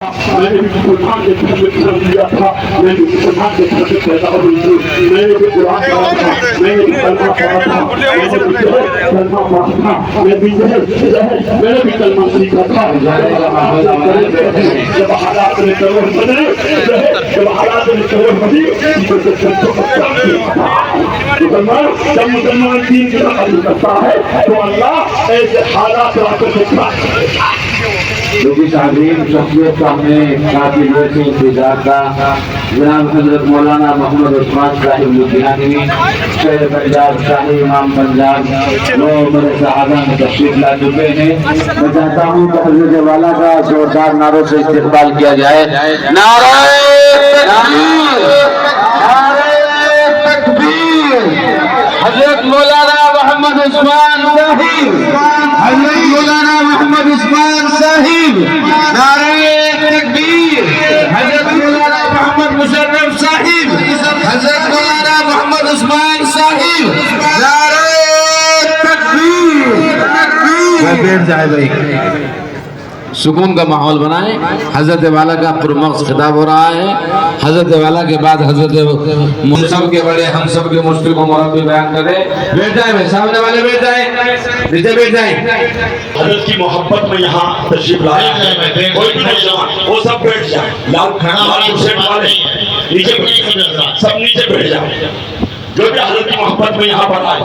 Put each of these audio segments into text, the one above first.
میں نے بھی مسلمان کے گھر میں جنم لیا تھا، میں بھی مسلمان کے گھر میں پیدا ہوئی تھی، میں نے بھی قرآن پڑھا تھا، میں نے بھی کلمہ پڑھا تھا، میں نے بھی کلمہ پڑھا تھا، میں نے بھی کلمہ سیکھا تھا۔ جب حالات میں کروڑ بدلے، جب حالات میں کروڑ بدلی، جب مسلمان دین کی نقل کرتا ہے تو اللہ ایسے حالات کو دیکھتا ہے۔ تعظیم شخصیت کا میں کافی ویسے انتظار تھا جناب حضرت مولانا محمد عثمان صاحب لدھیانوی شہر پنجاب شاہی امام پنجاب وہ بڑے صحابہ میں تشریف لا چکے ہیں۔ میں چاہتا ہوں کہ حضرت والا کا زوردار نعروں سے استقبال کیا جائے۔ نعرہ تکبیر، نعرہ تکبیر، حضرت مولانا محمد عثمان صاحب، حضرت مولانا محمد عثمان صاحب، نعرہ تکبیر، حضرت مولانا محمد مشرف صاحب، حضرت مولانا محمد عثمان صاحب، نعرہ تکبیر۔ بیٹھ جائے بھائی، سکون کا ماحول بنائیں۔ حضرت والا کا پرمغز خطاب ہو رہا ہے۔ حضرت والا کے بعد حضرت سب کے بڑے ہم سب کے مشکل کو مربی بیان کرے۔ بیٹھ جائیں بھائی، سامنے والے بیٹھ جائیں، نیچے بیٹھ جائیں۔ حضرت کی محبت میں یہاں تشریف لائے ہیں، کوئی بھی نوجوان وہ سب بیٹھ جائیں، لال کھڑا والے نیچے سب نیچے بیٹھ جائیں۔ جو بھی حضرت کی محبت میں یہاں پر آئے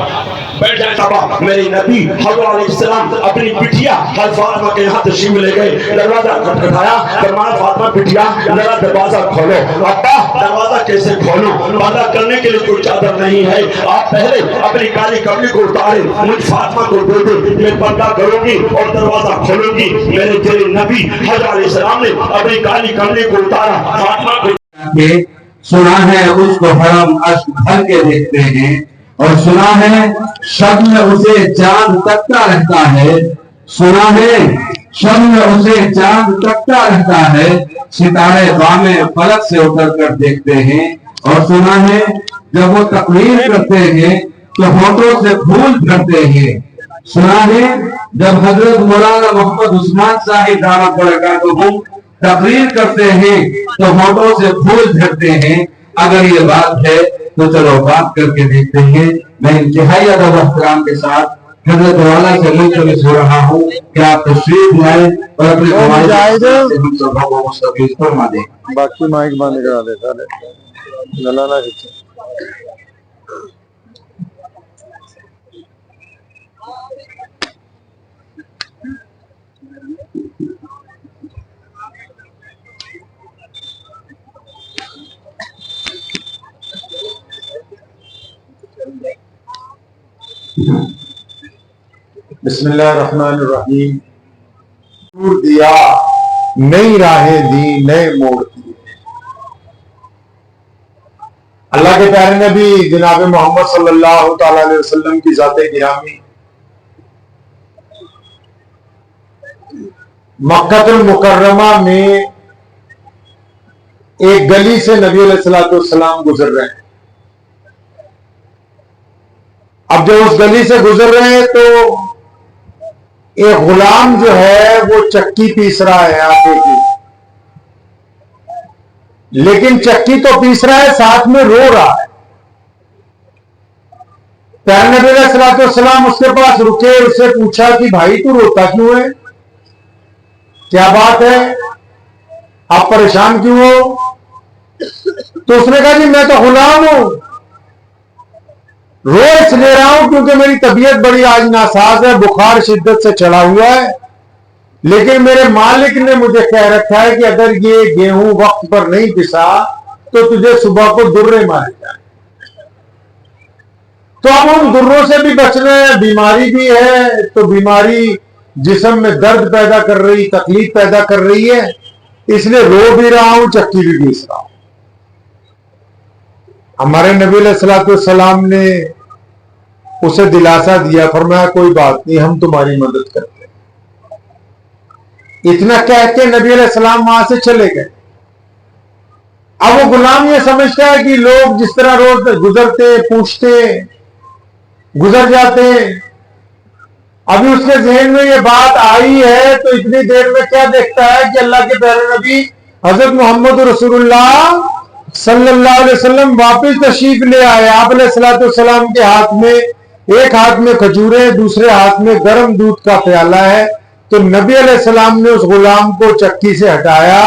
بیٹھ جائیں۔ صاحبہ میری نبی حضرت علیہ السلام اپنی بٹیا حضرت فاطمہ کے یہاں تشریف لے گئے، دروازہ کھٹکھٹایا، فرمایا فاطمہ بٹیا ذرا دروازہ کھولو۔ ابا دروازہ کیسے کھولوں، وعدہ کرنے کے لیے کوئی چادر نہیں ہے، آپ پہلے اپنی کالی کپڑی کو اتارے مجھ فاطمہ کو دے دے، میں پردہ کروں گی اور دروازہ کھولوں گی۔ میرے تیرے نبی حضرت علیہ السلام نے اپنی کالی کپڑی کو اتارا، فاطمہ کو سنا ہے اس کو حرم اشک بھر کے دیکھتے ہیں، اور سنا ہے شب میں اسے چاند تکتا رہتا ہے، سنا ہے شب میں اسے چاند تکتا رہتا ہے، ستارے بام فلک سے اتر کر دیکھتے ہیں، اور سنا ہے جب وہ تقریر کرتے ہیں تو ہونٹوں سے پھول جھڑتے ہیں، سنا ہے جب حضرت مولانا محمد عثمان صاحب دعوت برکاتہم تقریر کرتے ہیں تو ہونٹوں سے پھول جھڑتے ہیں۔ اگر یہ بات ہے تو چلو بات کر کے دیکھتے ہیں۔ میں انتہائی ادب و احترام کے ساتھ حضرت والا سے ملتمس ہو رہا ہوں کہ آپ تشریف لائیں اور اپنے ہمارے سے ہم سب کو مستفیض فرما دیں۔ باقی مائک بند کرا دے سارے گلانا کھچے۔ بسم اللہ الرحمن الرحیم۔ نور دیا نئی راہیں دی نئے موڑ دیے۔ اللہ کے پیارے نبی جناب محمد صلی اللہ تعالی علیہ وسلم کی ذات گرامی مکہ المکرمہ میں ایک گلی سے نبی علیہ السلام گزر رہے ہیں۔ اب جب اس گلی سے گزر رہے ہیں تو ایک غلام جو ہے وہ چکی پیس رہا ہے آٹے کی، لیکن چکی تو پیس رہا ہے ساتھ میں رو رہا ہے۔ پیارے نبی علیہ السلام اس کے پاس رکے، اس سے پوچھا کہ بھائی تو روتا کیوں ہے، کیا بات ہے، آپ پریشان کیوں ہو؟ تو اس نے کہا جی میں تو غلام ہوں، رو اس لیے رہا ہوں کیونکہ میری طبیعت بڑی آج ناساز ہے، بخار شدت سے چڑھا ہوا ہے، لیکن میرے مالک نے مجھے کہہ رکھا ہے کہ اگر یہ گیہوں وقت پر نہیں پسا تو تجھے صبح کو درے مارے جائیں۔ تو اب ان دروں سے بھی بچنا ہے، بیماری بھی ہے، تو بیماری جسم میں درد پیدا کر رہی، تکلیف پیدا کر رہی ہے، اس لیے رو بھی رہا ہوں، چکی بھی پیس رہا ہوں۔ ہمارے نبی علیہ السلام نے اسے دلاسا دیا، فرمایا کوئی بات نہیں، ہم تمہاری مدد کرتے ہیں۔ اتنا کہہ کے نبی علیہ السلام وہاں سے چلے گئے۔ اب وہ غلام یہ سمجھتا ہے کہ لوگ جس طرح روز گزرتے پوچھتے گزر جاتے، ابھی اس کے ذہن میں یہ بات آئی ہے تو اتنی دیر میں کیا دیکھتا ہے کہ اللہ کے پیارے نبی حضرت محمد رسول اللہ صلی اللہ علیہ وسلم واپس تشریف لے آئے. آپ علیہ الصلوۃ والسلام کے ہاتھ میں ایک ہاتھ میں کھجوریں, دوسرے ہاتھ میں گرم دودھ کا پیالہ ہے. تو نبی علیہ السلام نے اس غلام کو چکی سے ہٹایا,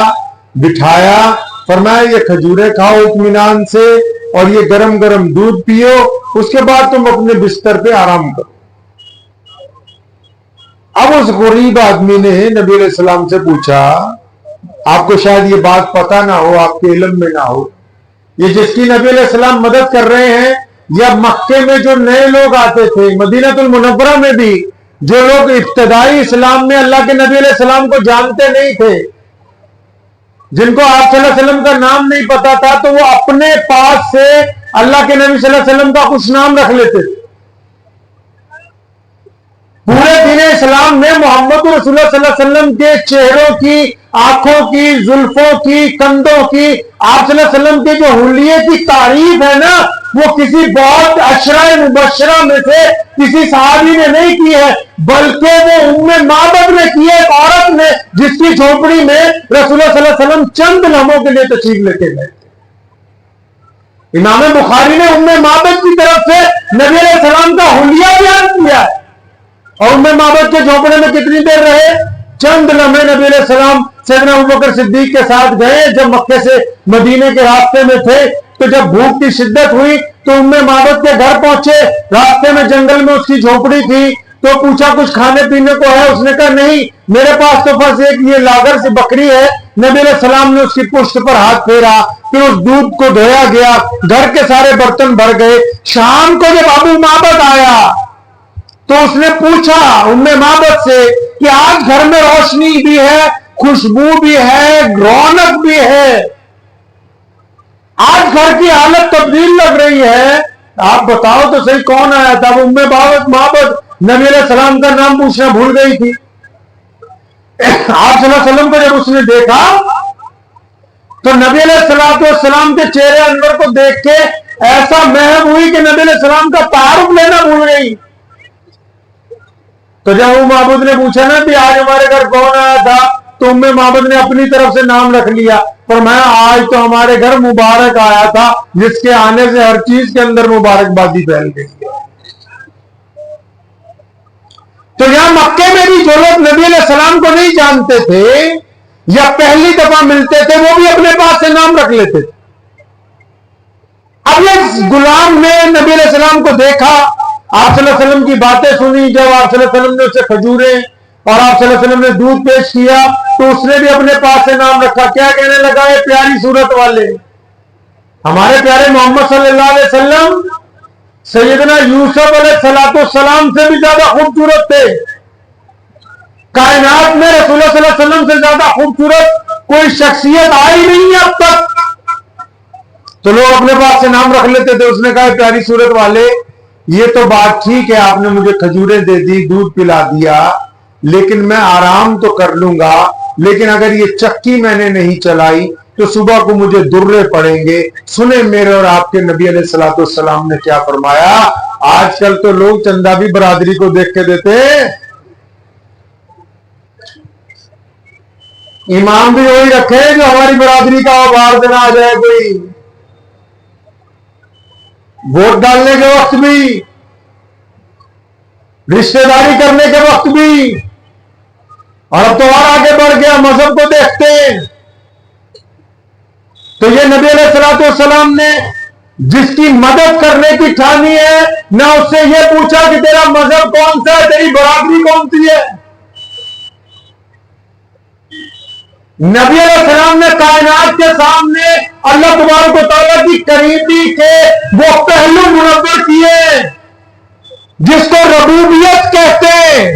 بٹھایا, فرمایا یہ کھجوریں کھاؤ اطمینان سے اور یہ گرم گرم دودھ پیو, اس کے بعد تم اپنے بستر پہ آرام کرو. اب اس غریب آدمی نے نبی علیہ السلام سے پوچھا, آپ کو شاید یہ بات پتہ نہ ہو, آپ کے علم میں نہ ہو, یہ جس کی نبی علیہ السلام مدد کر رہے ہیں, یا مکے میں جو نئے لوگ آتے تھے, مدینہ المنورہ میں بھی جو لوگ ابتدائی اسلام میں اللہ کے نبی علیہ السلام کو جانتے نہیں تھے, جن کو آپ صلی اللہ علیہ وسلم کا نام نہیں پتا تھا, تو وہ اپنے پاس سے اللہ کے نبی صلی اللہ علیہ وسلم کا کچھ نام رکھ لیتے تھے. پورے دین اسلام میں محمد رسول اللہ صلی اللہ علیہ وسلم کے چہروں کی, آنکھوں کی, زلفوں کی, کندھوں کی, آپ صلی اللہ علیہ وسلم کے جو حلیے کی تعریف ہے نا, وہ کسی بہت عشرہ مبشرہ میں سے کسی صحابی نے نہیں کی ہے, بلکہ وہ ام معبد نے کی ہے, ایک عورت نے جس کی جھونپڑی میں رسول اللہ صلی اللہ علیہ وسلم چند لمحوں کے لیے تشریف لے کے گئے. امام بخاری نے ام معبد کی طرف سے نبی علیہ السلام کا حلیہ بیان کیا ہے, اور ام معبد کے جھونپڑے میں کتنی دیر رہے؟ چند لمحے. نبی علیہ السلام سیدنا ابوبکر صدیق کے ساتھ گئے جب مکے سے مدینے کے راستے میں تھے, تو جب بھوک کی شدت ہوئی تو ام معبد کے گھر پہنچے. راستے میں جنگل میں اس کی جھونپڑی تھی, تو پوچھا کچھ کھانے پینے کو ہے؟ اس نے کہا نہیں, میرے پاس تو بس ایک یہ لاغر سی بکری ہے. نبی علیہ السلام نے اس کی پشت پر ہاتھ پھیرا, پھر اس دودھ کو دھویا گیا, گھر کے سارے برتن بھر گئے. شام کو جب ابو معبد آیا تو اس نے پوچھا ام معبد سے کہ آج گھر میں روشنی بھی ہے, خوشبو بھی ہے, رونق بھی ہے, آج گھر کی حالت تبدیل لگ رہی ہے, آپ بتاؤ تو صحیح کون آیا تھا؟ ام معبد نبی علیہ السلام کا نام پوچھنا بھول گئی تھی. آپ صلی اللہ علیہ وسلم کو جب اس نے دیکھا تو نبی علیہ السلام کے چہرے انور کو دیکھ کے ایسا محب ہوئی کہ نبی علیہ السلام کا تعارف لینا بھول گئی. تو جب ام معبد نے پوچھا نا کہ آج ہمارے گھر کون آیا تھا, تو ام معبد نے اپنی طرف سے نام رکھ لیا, فرمایا آج تو ہمارے گھر مبارک آیا تھا جس کے آنے سے ہر چیز کے اندر مبارکبادی پھیل گئی. تو یہاں مکے میں بھی جو لوگ نبی علیہ السلام کو نہیں جانتے تھے یا پہلی دفعہ ملتے تھے, وہ بھی اپنے پاس سے نام رکھ لیتے تھے. اب یہ غلام نے نبی علیہ السلام کو دیکھا, آپ صلی اللہ علیہ وسلم کی باتیں سنی, جب آپ صلی اللہ علیہ وسلم نے اسے کھجوریں اور آپ صلی اللہ علیہ وسلم نے دودھ پیش کیا, تو اس نے بھی اپنے پاس سے نام رکھا. کیا کہنے لگا؟ یہ پیاری صورت والے, ہمارے پیارے محمد صلی اللہ علیہ وسلم سیدنا یوسف علیہ السلام سے بھی زیادہ خوبصورت تھے. کائنات میں رسول اللہ صلی اللہ علیہ وسلم سے زیادہ خوبصورت کوئی شخصیت آئی نہیں ہے اب تک. تو لوگ اپنے پاس سے نام رکھ لیتے تھے. اس نے کہا پیاری صورت والے, یہ تو بات ٹھیک ہے, آپ نے مجھے کھجوریں دے دی, دودھ پلا دیا, لیکن میں آرام تو کر لوں گا, لیکن اگر یہ چکی میں نے نہیں چلائی تو صبح کو مجھے درے پڑیں گے. سنیں میرے اور آپ کے نبی علیہ السلام نے کیا فرمایا. آج کل تو لوگ چندہ بھی برادری کو دیکھ کے دیتے, امام بھی وہی رکھے جو ہماری برادری کا باہر دینا آ جائے کوئی. ووٹ ڈالنے کے وقت بھی, رشتہ داری کرنے کے وقت بھی, اور اب تو اور آگے بڑھ گیا, مذہب کو دیکھتے ہیں. تو یہ نبی علیہ السلام نے جس کی مدد کرنے کی ٹھانی ہے, نہ اس سے یہ پوچھا کہ تیرا مذہب کون سا ہے, تیری برادری کون سی ہے. نبی علیہ السلام نے کائنات کے سامنے اللہ تبارک و تعالیٰ کی قریبی کے وہ پہلو منور کیے جس کو ربوبیت کہتے ہیں.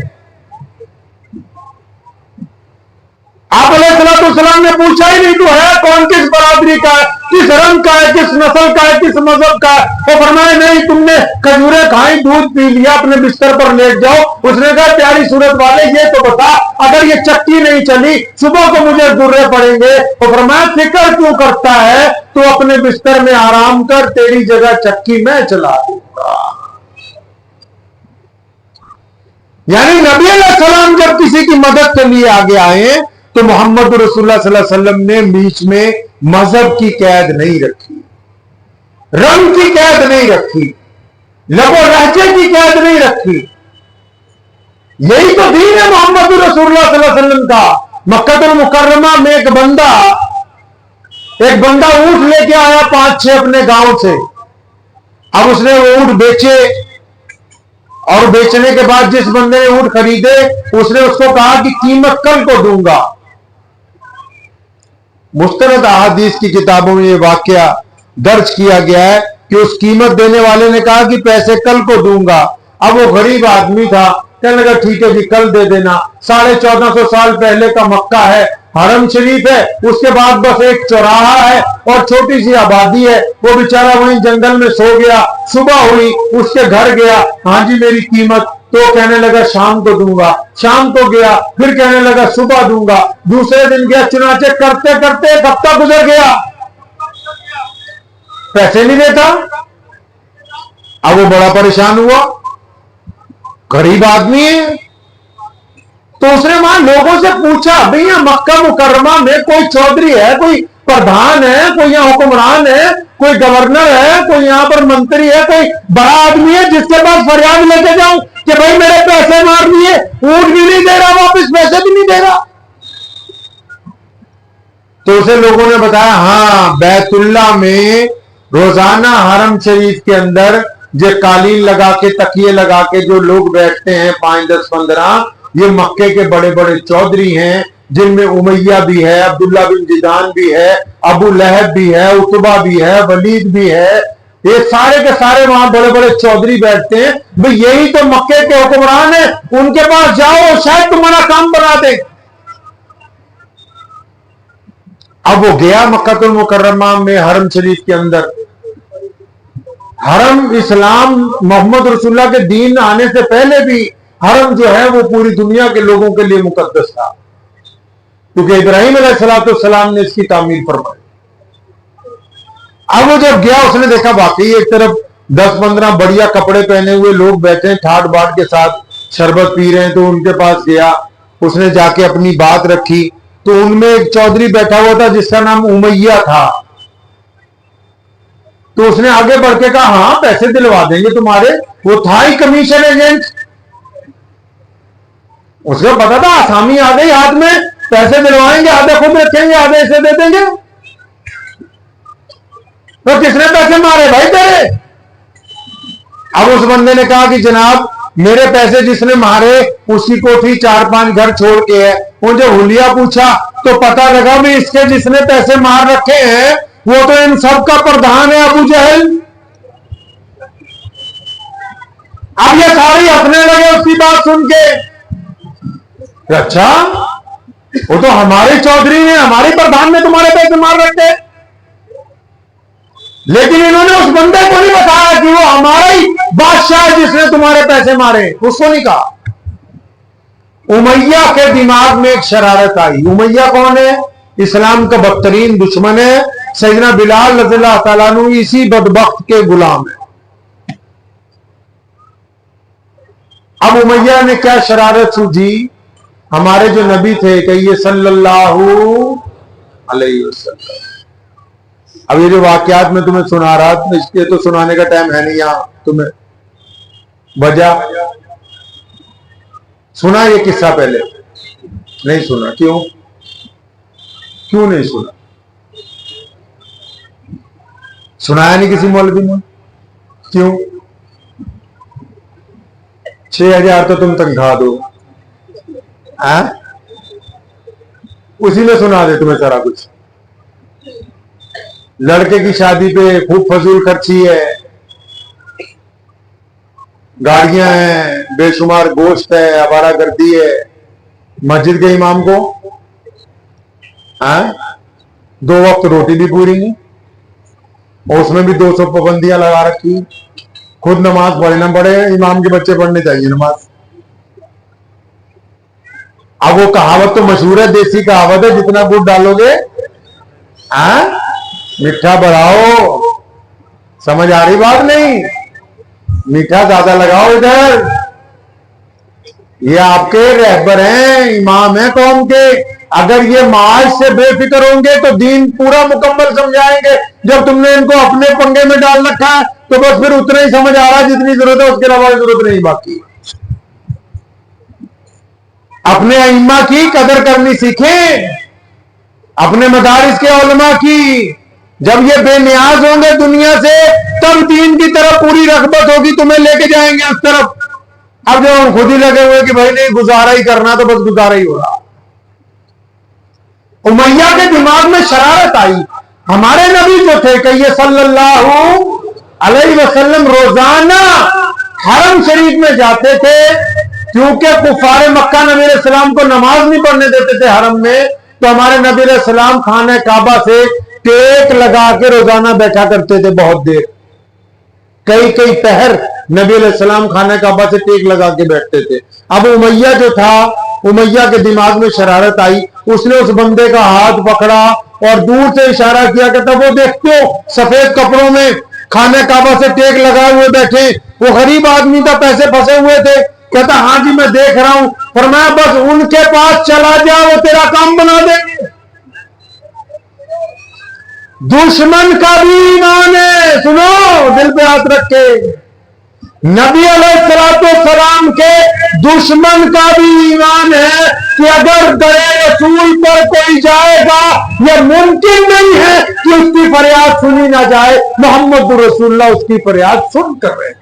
آپ علیہ السلام نے پوچھا ہی نہیں تو ہے کون, کس برادری کا ہے, کس رنگ کا ہے, کس نسل کا ہے, کس مذہب کا ہے. وہ فرمایا نہیں, تم نے کھجوریں کھائی, دودھ پی لیا, اپنے بستر پر لیٹ جاؤ. اس نے کہا پیاری صورت والے, یہ تو بتا, اگر یہ چکی نہیں چلی صبح کو مجھے درے پڑیں گے. وہ فرمایا فکر کیوں کرتا ہے, تو اپنے بستر میں آرام کر, تیری جگہ چکی میں چلا دوں گا. यानी नबी अलैहिस्सलाम जब किसी की मदद के लिए आगे आए तो मोहम्मद रसूलुल्लाह सल्लल्लाहु अलैहि वसल्लम ने बीच में मजहब की कैद नहीं रखी, रंग की कैद नहीं रखी, लबो लहजे की कैद नहीं रखी। यही तो दीन है मोहम्मद रसूलुल्लाह सल्लल्लाहु अलैहि वसल्लम का। मक्का मुकर्रमा में एक बंदा ऊंट लेके आया 5-6 अपने गांव से। अब उसने वो ऊंट बेचे और बेचने के बाद जिस बंदे ने ऊंट खरीदे उसने उसको कहा कि कीमत कल को दूंगा। मुस्तनद अहादीस की किताबों में ये वाकया दर्ज किया गया है कि उस कीमत देने वाले ने कहा कि पैसे कल को दूंगा। अब वो गरीब आदमी था, कहने लगा ठीक है जी कल दे देना। 1450 साल पहले का मक्का है, हरम शरीफ है, उसके बाद बस एक चौराहा है और छोटी सी आबादी है। वो बेचारा वहीं जंगल में सो गया। सुबह हुई, उसके घर गया, हाँ जी मेरी कीमत। तो कहने लगा शाम को दूंगा। शाम को गया, फिर कहने लगा सुबह दूंगा। दूसरे दिन गया, चुनाचे करते करते एक हफ्ता गुजर गया, पैसे नहीं देता। अब वो बड़ा परेशान हुआ, गरीब आदमी है। तो उसने वहां लोगों से पूछा, भैया मक्का मुकर्रमा में कोई चौधरी है, कोई प्रधान है, कोई यहाँ हुक्मरान है, कोई गवर्नर है, कोई यहाँ पर मंत्री है, कोई बड़ा आदमी है जिसके पास फरियाद लेके जाऊं कि भाई मेरे पैसे मार दिए, ऊंट भी नहीं दे रहा, वापस पैसे भी नहीं दे रहा। तो उसे लोगों ने बताया हाँ बैतुल्ला में रोजाना हरम शरीफ के अंदर जो कालीन लगा के तकिए लगा के जो लोग बैठते हैं 5, 10, 15, ये मक्के के बड़े बड़े चौधरी हैं, जिनमें उमैया भी है, अब्दुल्ला बिन जिदान भी है, अबू लहब भी है, उतबा भी है, वलीद भी है। ये सारे के सारे वहां बड़े बड़े चौधरी बैठते हैं। भाई यही तो मक्के के हुक्मरान है, उनके पास जाओ शायद तुम्हारा काम बना दे। अब वो गया मक्कातुल मुकर्रमा में हरम शरीफ के अंदर। हरम इस्लाम मोहम्मद रसूलुल्लाह के दीन आने से पहले भी हरम जो है वो पूरी दुनिया के लोगों के लिए मुकद्दस था, क्योंकि इब्राहिम अलैहिस्सलाम ने इसकी तामीर फरमाई। अब वो जब गया उसने देखा वाकई एक तरफ 10-15 बढ़िया कपड़े पहने हुए लोग बैठे हैं ठाट बाट के साथ शरबत पी रहे हैं। तो उनके पास गया, उसने जाके अपनी बात रखी। तो उनमें एक चौधरी बैठा हुआ था जिसका नाम उमैया था। तो उसने आगे बढ़ के कहा हाँ पैसे दिलवा देंगे तुम्हारे। वो था ही कमीशन एजेंट, उसको पता था आसामी आ गई हाथ में, पैसे दिलवाएंगे, आधे खुद रखेंगे आधे इसे दे देंगे। तो किसने पैसे मारे भाई तेरे? अब उस बंदे ने कहा कि जनाब मेरे पैसे जिसने मारे उसकी कोठी 4-5 घर छोड़ के है। मुझे हुलिया पूछा तो पता लगा भी इसके जिसने पैसे मार रखे हैं वो तो इन सब का प्रधान है, अबू जहल। अब ये सारे हंसने लगे उसकी बात सुन के। अच्छा वो तो हमारे चौधरी ने, हमारे प्रधान ने तुम्हारे पैसे मार रखे। लेकिन इन्होंने उस बंदे को नहीं बताया कि वो हमारा ही बादशाह है जिसने तुम्हारे पैसे मारे, उसको नहीं कहा। उमैया के दिमाग में एक शरारत आई। उमैया कौन है? इस्लाम का बदतरीन दुश्मन है। सैयदना बिलाल रज़ियल्लाहु ताला अन्हु इसी बदबख्त के गुलाम है। अब उमैया ने क्या शरारत सूझी, हमारे जो नबी थे कहिए सल्लल्लाहु अलैहि वसल्लम। अब ये जो वाकयात में तुम्हें सुना रहा था इसके तो सुनाने का टाइम है नहीं, यहां तुम्हें वजह सुना ये किस्सा पहले नहीं सुना? क्यों नहीं सुना? सुनाया नहीं किसी मौलवी ने? क्यों? 6,000 तो तुम तनख्वाह दो, उसी में सुना दे तुम्हें सारा कुछ। लड़के की शादी पे खूब फजूल खर्ची है, गाड़ियां हैं, बेशुमार गोश्त है, आवारागर्दी है। मस्जिद के इमाम को 2 वक्त रोटी भी पूरी नहीं, और उसमें भी 200 पाबंदियां लगा रखी। खुद नमाज पढ़ना पड़े, इमाम के बच्चे पढ़ने चाहिए नमाज। अब वो कहावत तो मशहूर है, देसी कहावत है, जितना गुड़ डालोगे मीठा बढ़ाओ। समझ आ रही बात नहीं? मीठा ज्यादा लगाओ इधर। یہ آپ کے رہبر ہیں، امام ہیں قوم کے. اگر یہ معاش سے بے فکر ہوں گے تو دین پورا مکمل سمجھائیں گے. جب تم نے ان کو اپنے پنگے میں ڈال رکھا ہے تو بس پھر اتنا ہی سمجھ آ رہا ہے جتنی ضرورت ہے، اس کے علاوہ ضرورت نہیں باقی. اپنے ائمہ کی قدر کرنی سیکھیں، اپنے مدارس کے علماء کی. جب یہ بے نیاز ہوں گے دنیا سے تب دین کی طرف پوری رغبت ہوگی، تمہیں لے کے جائیں گے اس طرف. اب جو ہم خود ہی لگے ہوئے کہ بھائی نہیں گزارا ہی کرنا تو بس گزارا ہی ہو رہا. امیہ کے دماغ میں شرارت آئی. ہمارے نبی جو تھے کہ صلی اللہ علیہ وسلم روزانہ حرم شریف میں جاتے تھے، کیونکہ کفار مکہ نبی علیہ السلام کو نماز نہیں پڑھنے دیتے تھے حرم میں، تو ہمارے نبی علیہ السلام خانہ کعبہ سے ٹیک لگا کے روزانہ بیٹھا کرتے تھے بہت دیر. کئی پہر نبی علیہ السلام خانہ کعبہ سے ٹیک لگا کے بیٹھتے تھے. اب امیہ جو تھا، امیہ کے دماغ میں شرارت آئی. اس نے اس بندے کا ہاتھ پکڑا اور دور سے اشارہ کیا کہ تب وہ دیکھتے ہو سفید کپڑوں میں خانہ کعبہ سے ٹیک لگائے ہوئے بیٹھے. وہ غریب آدمی تھا، پیسے پھنسے ہوئے تھے. کہتا ہاں جی میں دیکھ رہا ہوں. فرمایا بس ان کے پاس چلا جا، وہ تیرا کام بنا دیں گے. دشمن کا بھی ایمان ہے، سنو دل پہ ہاتھ رکھ کے. نبی علیہ السلام کے دشمن کا بھی ایمان ہے کہ اگر در رسول پر کوئی جائے گا یہ ممکن نہیں ہے کہ اس کی فریاد سنی نہ جائے. محمد رسول اللہ اس کی فریاد سن کر رہے ہیں.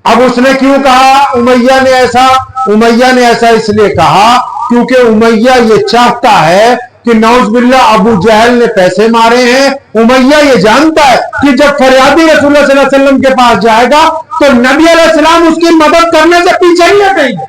اب اس نے کیوں کہا امیہ نے ایسا اس لیے کہا کیونکہ امیہ یہ چاہتا ہے کہ نعوذ باللہ ابو جہل نے پیسے مارے ہیں. امیہ یہ جانتا ہے کہ جب فریادی رسول اللہ صلی اللہ علیہ وسلم کے پاس جائے گا تو نبی علیہ السلام اس کی مدد کرنے سے پیچھے نہیں ہٹیں گے،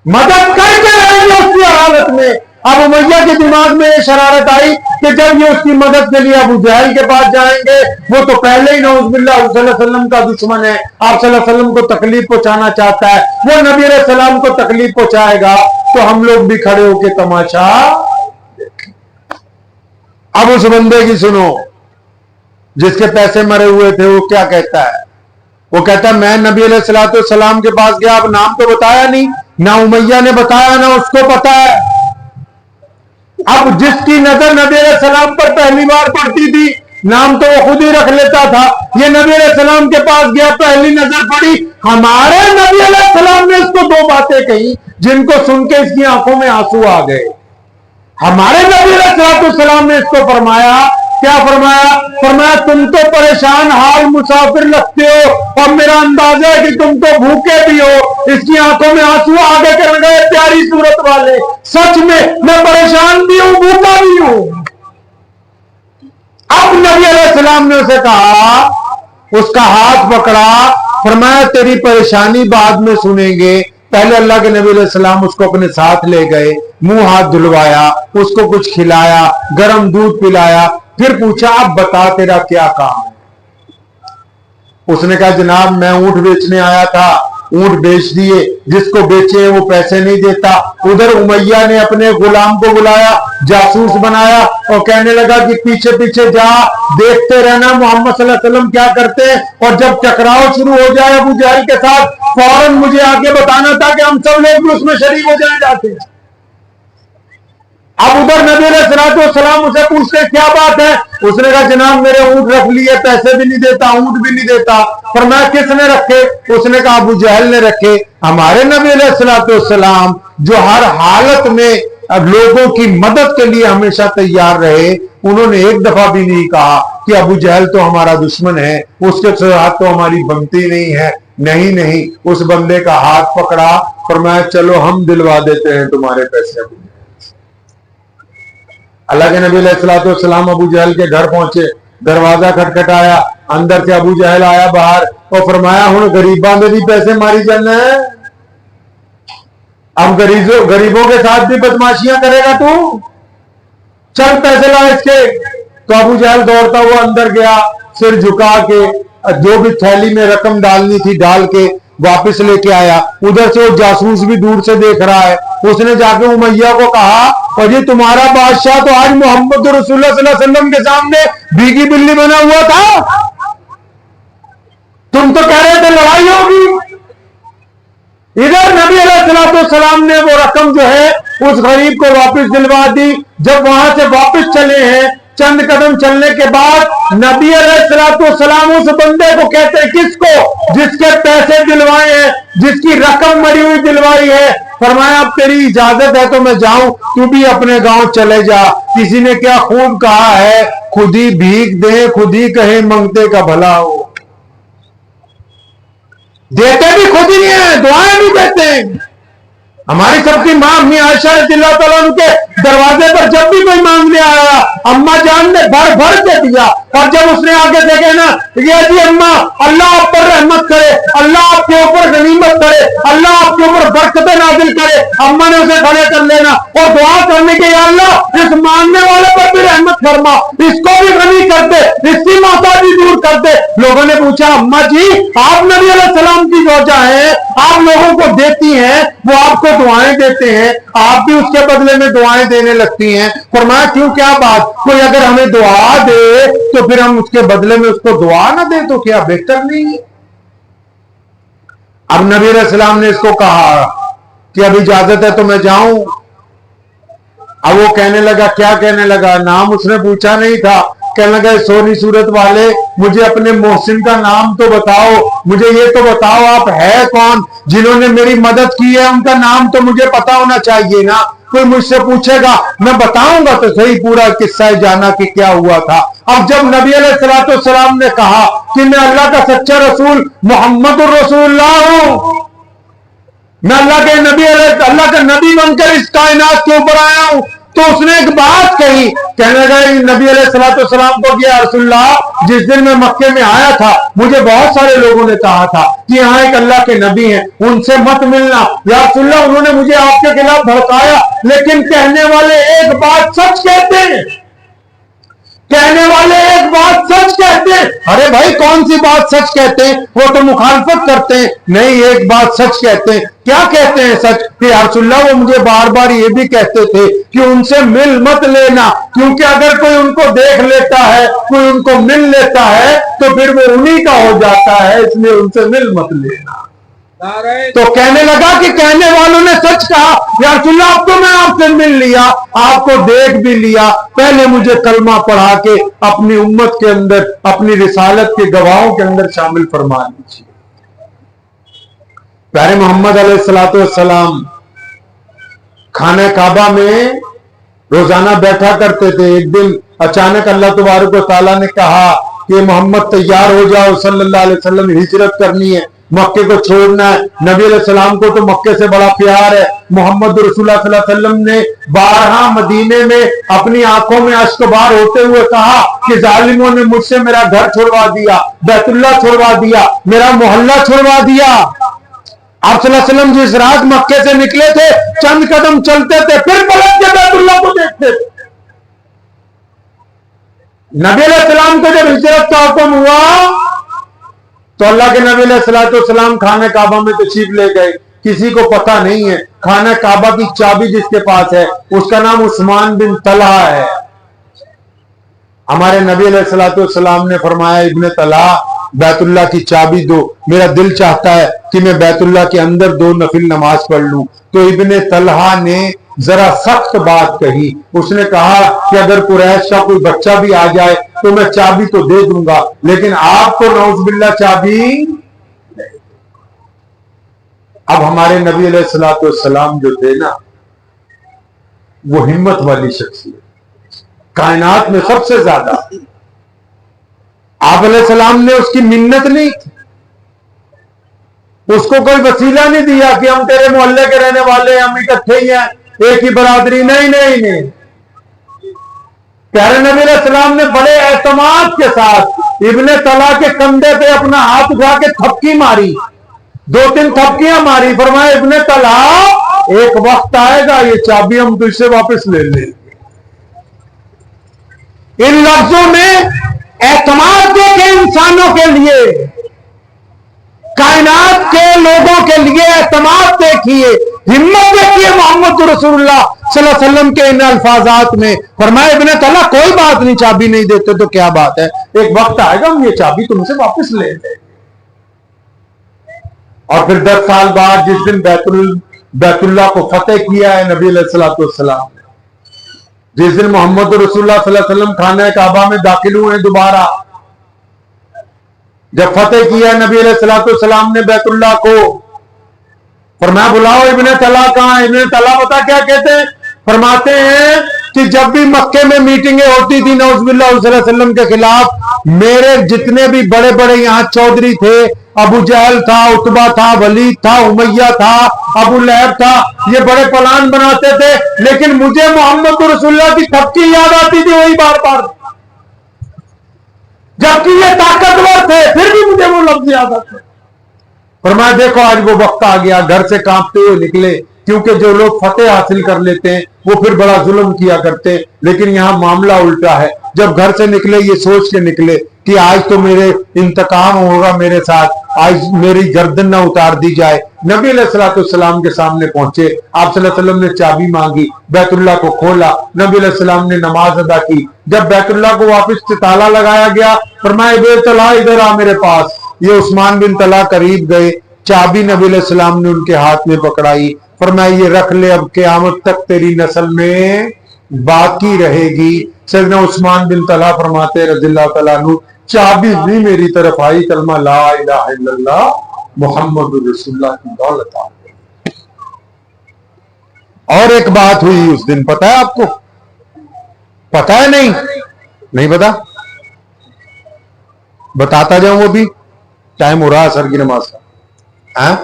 مدد کر کے رہیں گے اس کی حالت میں. اب امیہ کے دماغ میں یہ شرارت آئی کہ جب یہ اس کی مدد کے لیے ابو جہل کے پاس جائیں گے، وہ تو پہلے ہی نعوذ باللہ صلی اللہ علیہ وسلم کا دشمن ہے، آپ صلی اللہ علیہ وسلم کو تکلیف پہنچانا چاہتا ہے، وہ نبی علیہ السلام کو تکلیف پہنچائے گا تو ہم لوگ بھی کھڑے ہو کے تماشا. اب اس بندے کی سنو جس کے پیسے مرے ہوئے تھے، وہ کیا کہتا ہے؟ وہ کہتا ہے میں نبی علیہ السلام کے پاس گیا، اب نام تو بتایا نہیں، نہ امیہ نے بتایا نہ اس کو پتا ہے. اب جس کی نظر نبی علیہ السلام پر پہلی بار پڑتی تھی نام تو وہ خود ہی رکھ لیتا تھا. یہ نبی علیہ السلام کے پاس گیا، پہلی نظر پڑی، ہمارے نبی علیہ السلام نے اس کو دو باتیں کہی جن کو سن کے اس کی آنکھوں میں آنسو آ گئے. ہمارے نبی علیہ السلام نے اس کو فرمایا، کیا فرمایا؟ فرمایا تم تو پریشان حال مسافر لگتے ہو اور میرا اندازہ ہے کہ تم تو بھوکے بھی ہو. اس کی آنکھوں میں آنسو آگے کر گئے، پیاری صورت والے سچ میں پریشان بھی ہوں بھوکا بھی ہوں. اب نبی علیہ السلام نے اسے کہا، اس کا ہاتھ پکڑا، فرمایا تیری پریشانی بعد میں سنیں گے، پہلے اللہ کے نبی علیہ السلام اس کو اپنے ساتھ لے گئے، منہ ہاتھ دھلوایا، اس کو کچھ کھلایا، گرم دودھ پلایا، پھر پوچھا اب بتا تیرا کیا کام ہے؟ اس نے کہا جناب میں اونٹ بیچنے آیا تھا، اونٹ بیچ دیے، جس کو بیچے وہ پیسے نہیں دیتا. ادھر امیہ نے اپنے غلام کو بلایا، جاسوس بنایا اور کہنے لگا کہ پیچھے پیچھے جا، دیکھتے رہنا محمد صلی اللہ علیہ وسلم کیا کرتے ہیں، اور جب ٹکراؤ شروع ہو جائے ابو جہل کے ساتھ فوراً مجھے آگے بتانا تھا کہ ہم سب لوگ بھی اس میں شریک ہو جائیں جاتے ہیں. اب ادھر نبی علیہ السلام اسے پوچھتے کیا بات ہے؟ اس نے کہا جناب میرے اونٹ رکھ لیے، پیسے بھی نہیں دیتا، اونٹ بھی نہیں دیتا. فرمایا کس نے رکھے؟ اس نے کہا ابو جہل نے رکھے. ہمارے نبی علیہ السلام جو ہر حالت میں لوگوں کی مدد کے لیے ہمیشہ تیار رہے، انہوں نے ایک دفعہ بھی نہیں کہا کہ ابو جہل تو ہمارا دشمن ہے، اس کے ساتھ تو ہماری بنتی نہیں ہے. نہیں، اس بندے کا ہاتھ پکڑا، فرمایا چلو ہم دلوا دیتے ہیں تمہارے پیسے. اللہ کے نبی علیہ السلام ابو جہل کے گھر پہنچے، دروازہ کھٹکھٹایا، اندر سے ابو جہل آیا باہر اور فرمایا ہوں غریباں میں بھی پیسے ماری جانا ہے، اب غریبوں کے ساتھ بھی بدماشیاں کرے گا تو؟ چل پیسے لا اس کے. تو ابو جہل دوڑتا ہوا اندر گیا، سر جھکا کے جو بھی تھیلی میں رقم ڈالنی تھی ڈال کے واپس لے کے آیا. ادھر سے وہ جاسوس بھی دور سے دیکھ رہا ہے. اس نے جا کے امیہ کو کہا اور یہ تمہارا بادشاہ تو آج محمد رسول اللہ صلی اللہ علیہ وسلم کے سامنے بھیگی بلی بنا ہوا تھا. तुम तो कह रहे थे लड़ाई होगी। इधर नबी अलैहिस्सलाम ने वो रकम जो है उस गरीब को वापस दिलवा दी। जब वहां से वापस चले हैं, चंद कदम चलने के बाद नबी अलैहिस्सलाम उस बंदे को कहते हैं, किसको? जिसके पैसे दिलवाए हैं, जिसकी रकम मरी हुई दिलवाई है। फरमाया अब तेरी इजाजत है तो मैं जाऊं, तू भी अपने गांव चले जा। किसी ने क्या खूब कहा है, खुद ही भीख दे खुद ही कहे मंगते का भला हो। देते भी खुद ही है, दुआएं भी देते हैं। हमारी सबकी मां अम्मी आयशा रज़ियल्लाहु तआला उनके दरवाजे पर जब भी कोई मांगने आया, अम्मा जान ने भर भर के दिया। और जब उसने आगे देखे ना, ये जी अम्मा, अल्लाह आप पर रहमत करे, अल्लाह आपके ऊपर गनीमत करे, अल्लाह आपके ऊपर बरकतें नाजिल करे। अम्मा ने उसे खड़े कर लेना और दुआ करने के, या अल्लाह इस मांगने वाले पर भी रहमत फरमा, इसको भी गनी कर दे, इसकी मोहताजी दूर कर दे। लोगों ने पूछा, अम्मा जी आप नबी अलैहिस्सलाम की ज़ौजा हैं, आप लोगों को देती हैं, वो आपको दुआएं देते हैं, आप भी उसके बदले में दुआएं देने लगती हैं। फरमाया क्यों, क्या बात? कोई अगर हमें दुआ दे तो फिर हम उसके बदले में उसको दुआ ना दे तो क्या बेहतर नहीं है? अब नबी अलैहिस्सलाम ने इसको कहा कि अब इजाजत है तो मैं जाऊं। अब वो कहने लगा, क्या कहने लगा? नाम उसने पूछा नहीं था। कहने लगा, सोनी सूरत वाले, मुझे अपने मोहसिन का नाम तो बताओ, मुझे ये तो बताओ आप है कौन? जिन्होंने मेरी मदद की है उनका नाम तो मुझे पता होना चाहिए ना। कोई मुझसे पूछेगा, मैं बताऊंगा तो सही पूरा किस्सा जाना कि क्या हुआ था। अब जब नबी अलैहिस्सलाम ने कहा कि मैं अल्लाह का सच्चा रसूल मोहम्मदुर रसूलुल्लाह हूं, मैं अल्लाह का नबी बनकर इस कायनात के ऊपर आया हूं, तो उसने एक बात कही। कहने लगा नबी अलैहिस्सलाम को कि या रसूलल्लाह, जिस दिन मैं मक्के में आया था मुझे बहुत सारे लोगों ने कहा था कि यहाँ एक अल्लाह के नबी हैं, उनसे मत मिलना। या रसूलल्लाह, उन्होंने मुझे आपके खिलाफ भड़काया, लेकिन कहने वाले एक बात सच कहते हैं, कहने वाले एक बात सच कहते हैं। अरे भाई कौन सी बात सच कहते हैं? वो तो मुखालफत करते हैं। नहीं, एक बात सच कहते हैं। क्या कहते हैं सच? कि या रसूलल्लाह, वो मुझे बार बार ये भी कहते थे कि उनसे मिल मत लेना, क्योंकि अगर कोई उनको देख लेता है, कोई उनको मिल लेता है तो फिर वो उन्हीं का हो जाता है, इसलिए उनसे मिल मत लेना। तो कहने लगा कि कहने वालों ने सच कहा, या रसूलल्लाह अब तो मैं आपसे मिल लिया, आपको देख भी लिया, पहले मुझे कलमा पढ़ा के अपनी उम्मत के अंदर, अपनी रिसालत के गवाहों के अंदर शामिल फरमा लीजिए। प्यारे मोहम्मद अलैहिस्सलाम खाने काबा में रोजाना बैठा करते थे। एक दिन अचानक अल्लाह तबारक व तआला ने कहा कि मोहम्मद तैयार हो जाओ, सल्लल्लाहु अलैहि वसल्लम हिजरत करनी है, मक्के को छोड़ना है। नबी अलैहिस्सलाम को तो मक्के से बड़ा प्यार है। मोहम्मद रसूलुल्लाह सल्लल्लाहु अलैहि वसल्लम ने बारहा मदीने में अपनी आंखों में अश्क बार होते हुए कहा कि जालिमों ने मुझसे मेरा घर छुड़वा दिया, बैतुल्लाह छुड़वा दिया, मेरा मोहल्ला छुड़वा दिया। आप सल्लल्लाहु अलैहि वसल्लम जिस रात मक्के से निकले थे, चंद कदम चलते थे, फिर पलट के बैतुल्लाह को देखते थे। नबी अलैहिस्सलाम को जब हिजरत का हुक्म हुआ तो अल्लाह के नबी अलैहिस्सलाम खाने काबा में तशरीफ ले गए। किसी को पता नहीं है, खाना काबा की चाबी जिसके पास है उसका नाम उस्मान बिन तलहा है। हमारे नबी अलैहिस्सलाम ने फरमाया, इब्ने तलहा बैतुल्लाह की चाबी दो, मेरा दिल चाहता है कि मैं बैतुल्लाह के अंदर 2 नफिल नमाज पढ़ लूं। तो इब्ने तलहा ने जरा सख्त बात कही। उसने कहा कि अगर कुरैश का कोई बच्चा भी आ जाए तो मैं चाबी तो दे दूंगा, लेकिन आपको नौज़ुबिल्लाह चाबी। अब हमारे नबी अलैहिस्सलाम जो थे ना, वो हिम्मत वाली शख्सियत, कायनात में सबसे ज्यादा। आप अलैहिस्सलाम ने उसकी मिन्नत नहीं की, उसको कोई वसीला नहीं दिया कि हम तेरे मोहल्ले के रहने वाले, हम इकट्ठे ही हैं, एक ही बरादरी। नहीं नहीं नहीं, प्यारे नबी अलैहिस्सलाम ने बड़े एतमाद के साथ इब्ने तलहा के कंधे पे अपना हाथ उठा के थपकी मारी, 2-3 थपकियां मारी। फरमाया, इब्ने तलहा, एक वक्त आएगा ये चाबी हम तुझसे वापस ले लेंगे। इन लफ्जों में एतमाद देखे इंसानों के लिए, कायनात के लोगों के लिए एतमाद देखिए, हिम्मत देखिए मोहम्मद रसूलुल्लाह सल्लल्लाहु अलैहि वसल्लम के इन अल्फाजात में। फरमाया, इब्ने तलहा कोई बात नहीं, चाबी नहीं देते तो क्या बात है, एक वक्त आएगा हम ये चाबी तुमसे वापस ले लेंगे। اور پھر 10 سال بعد جس دن بیت اللہ کو فتح کیا ہے نبی علیہ السلام نے، جس دن محمد رسول اللہ صلی اللہ علیہ وسلم خانہ کعبہ میں داخل ہوئے دوبارہ، جب فتح کیا نبی علیہ السلام نے بیت اللہ کو، فرمایا بلاؤ ابن طلحہ کہاں ہے؟ ابن طلحہ پتہ کیا کہتے ہیں؟ فرماتے ہیں کہ جب بھی مکے میں میٹنگیں ہوتی تھی نعوذ باللہ صلی اللہ علیہ وسلم کے خلاف، میرے جتنے بھی بڑے بڑے یہاں چودھری تھے، ابو جہل تھا، عتبہ تھا، ولید تھا، امیہ تھا، ابو لہب تھا، یہ بڑے پلان بناتے تھے، لیکن مجھے محمد رسول اللہ کی تھپکی یاد آتی تھی وہی بار بار، جبکہ یہ طاقتور تھے پھر بھی مجھے وہ لفظ یاد آتے۔ فرمایا دیکھو آج وہ وقت آ گیا، گھر سے کانپتے ہوئے نکلے، کیونکہ جو لوگ فتح حاصل کر لیتے ہیں وہ پھر بڑا ظلم کیا کرتے ہیں، لیکن یہاں معاملہ الٹا ہے، جب گھر سے نکلے یہ سوچ کے نکلے کہ آج تو میرے انتقام ہوگا میرے ساتھ، آج میری گردن نہ اتار دی جائے۔ نبی علیہ السلام کے سامنے پہنچے، آپ صلی اللہ علیہ وسلم نے چابی مانگی، بیت اللہ کو کھولا، نبی علیہ السلام نے نماز ادا کی، جب بیت اللہ کو واپس سے تالا لگایا گیا، فرمایا بے طلحہ ادھر آ میرے پاس۔ یہ عثمان بن طلحہ قریب گئے، چابی نبی علیہ السلام نے ان کے ہاتھ میں پکڑائی، فرمایا یہ رکھ لے، اب قیامت تک تیری نسل میں باقی رہے گی۔ سیدنا عثمان بن طلحہ فرماتے رضی اللہ تعالیٰ عنہ، چابی بھی میری طرف آئی، کلمہ لا الہ الا اللہ محمد رسول اللہ کی دولت آ گئی۔ اور ایک بات ہوئی اس دن، پتہ ہے آپ کو؟ پتہ ہے نہیں پتہ؟ بتاتا جاؤں وہ بھی، ٹائم ہو رہا ہے سر کی نماز کا۔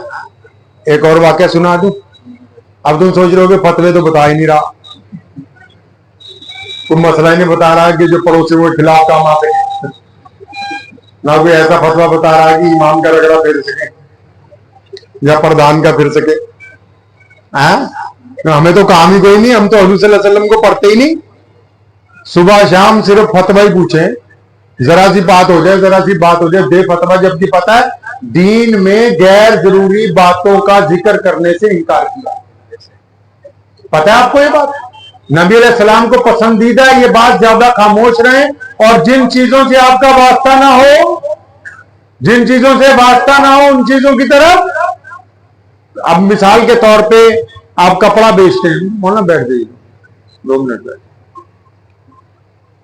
ایک اور واقعہ سنا دوں؟ اب تم سوچ رہے ہو کہ فتوے تو بتا ہی نہیں رہا، کوئی مسئلہ ہی نہیں بتا رہا کہ جو پڑوسی کے خلاف کام آتے، نہ کوئی ایسا فتوا بتا رہا ہے کہ امام کا رگڑا پھیر سکے یا پردھان کا پھر سکے۔ ہمیں تو کام ہی کوئی نہیں، ہم تو حضور صلی اللہ علیہ وسلم کو پڑھتے ہی نہیں، صبح شام صرف فتوا ہی پوچھیں، ذرا سی بات ہو جائے دے فتوا، جبکہ پتہ ہے دین میں غیر ضروری باتوں کا ذکر کرنے سے انکار کیا۔ پتہ ہے آپ کو یہ بات؟ نبی علیہ السلام کو پسندیدہ ہے یہ بات زیادہ خاموش رہیں، اور جن چیزوں سے آپ کا واسطہ نہ ہو، ان چیزوں کی طرف، اب مثال کے طور پہ آپ کپڑا بیچتے ہیں، مولانا بیٹھ جائیے 2 منٹ بیٹھ،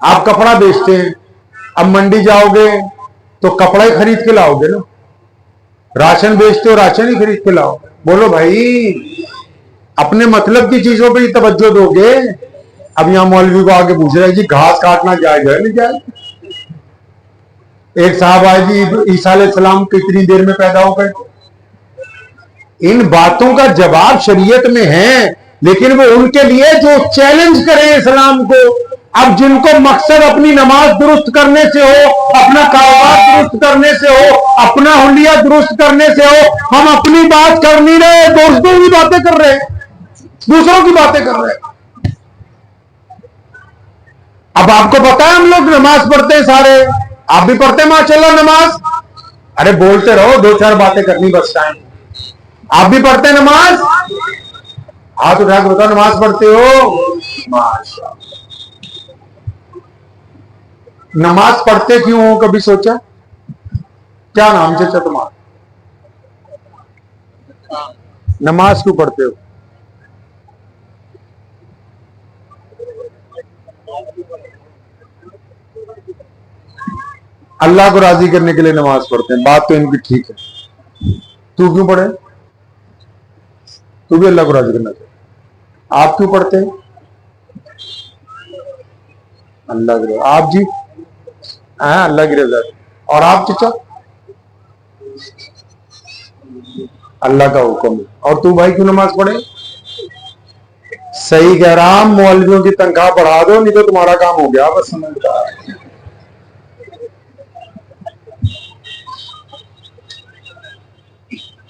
آپ کپڑا بیچتے ہیں، اب منڈی جاؤ گے تو کپڑا ہی خرید کے لاؤ گے نا، راشن بیچتے ہو راشن ہی خرید کے لاؤ، بولو بھائی اپنے مطلب کی چیزوں پہ ہی توجہ دو گے۔ اب یہاں مولوی کو آگے پوچھ رہا ہے جی گھاس کاٹنا جائز ہے نہیں جائز؟ ایک صاحب آئے جی عیسیٰ علیہ السلام کتنی دیر میں پیدا ہو گئے؟ ان باتوں کا جواب شریعت میں ہے، لیکن وہ ان کے لیے جو چیلنج کریں اسلام کو۔ اب جن کو مقصد اپنی نماز درست کرنے سے ہو، اپنا کاروبار درست کرنے سے ہو، اپنا حلیہ درست کرنے سے ہو، ہم اپنی بات کر نہیں رہے، دوستوں کی باتیں کر رہے، دوسروں کی باتیں کر رہے۔ اب آپ کو پتا ہے ہم لوگ نماز پڑھتے ہیں سارے، آپ بھی پڑھتے ہیں ماشاءاللہ نماز، ارے بولتے رہو، 2-4 باتیں کرنی بس ٹائم۔ آپ بھی پڑھتے ہیں نماز؟ ہاتھ اٹھا کے بتاؤ نماز پڑھتے ہو؟ ماشاءاللہ۔ نماز پڑھتے کیوں ہو کبھی سوچا؟ کیا نام چچا تمہارا؟ نماز کیوں پڑھتے ہو؟ اللہ کو راضی کرنے کے لیے نماز پڑھتے ہیں، بات تو ان کی ٹھیک ہے، تو کیوں پڑھے؟ تو بھی اللہ کو راضی کرنا چاہیے۔ آپ کیوں پڑھتے ہیں؟ اللہ کی رضا۔ آپ جی؟ اللہ کی رضا۔ اور آپ چچا؟ اللہ کا حکم ہے۔ اور تو بھائی کیوں نماز پڑھے؟ صحیح کہہ رہا، مولویوں کی تنخواہ بڑھا دو نہیں تو تمہارا کام ہو گیا بس، سمجھتا ہے۔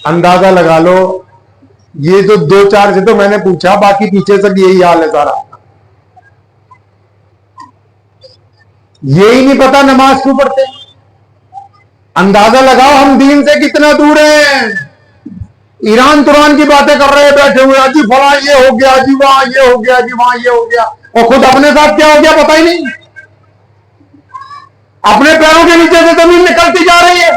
اندازہ لگا لو، یہ تو 2-4 سے تو میں نے پوچھا، باقی پیچھے تک یہی حال ہے سارا۔ یہی نہیں پتا نماز کیوں پڑھتے۔ اندازہ لگاؤ ہم دین سے کتنا دور ہیں۔ ایران تران کی باتیں کر رہے بیٹھے ہوئے، جی فلاں یہ ہو گیا، جی وہاں یہ ہو گیا، جی وہاں یہ ہو گیا، اور خود اپنے ساتھ کیا ہو گیا پتہ ہی نہیں۔ اپنے پیروں کے نیچے سے زمین نکلتی جا رہی ہے۔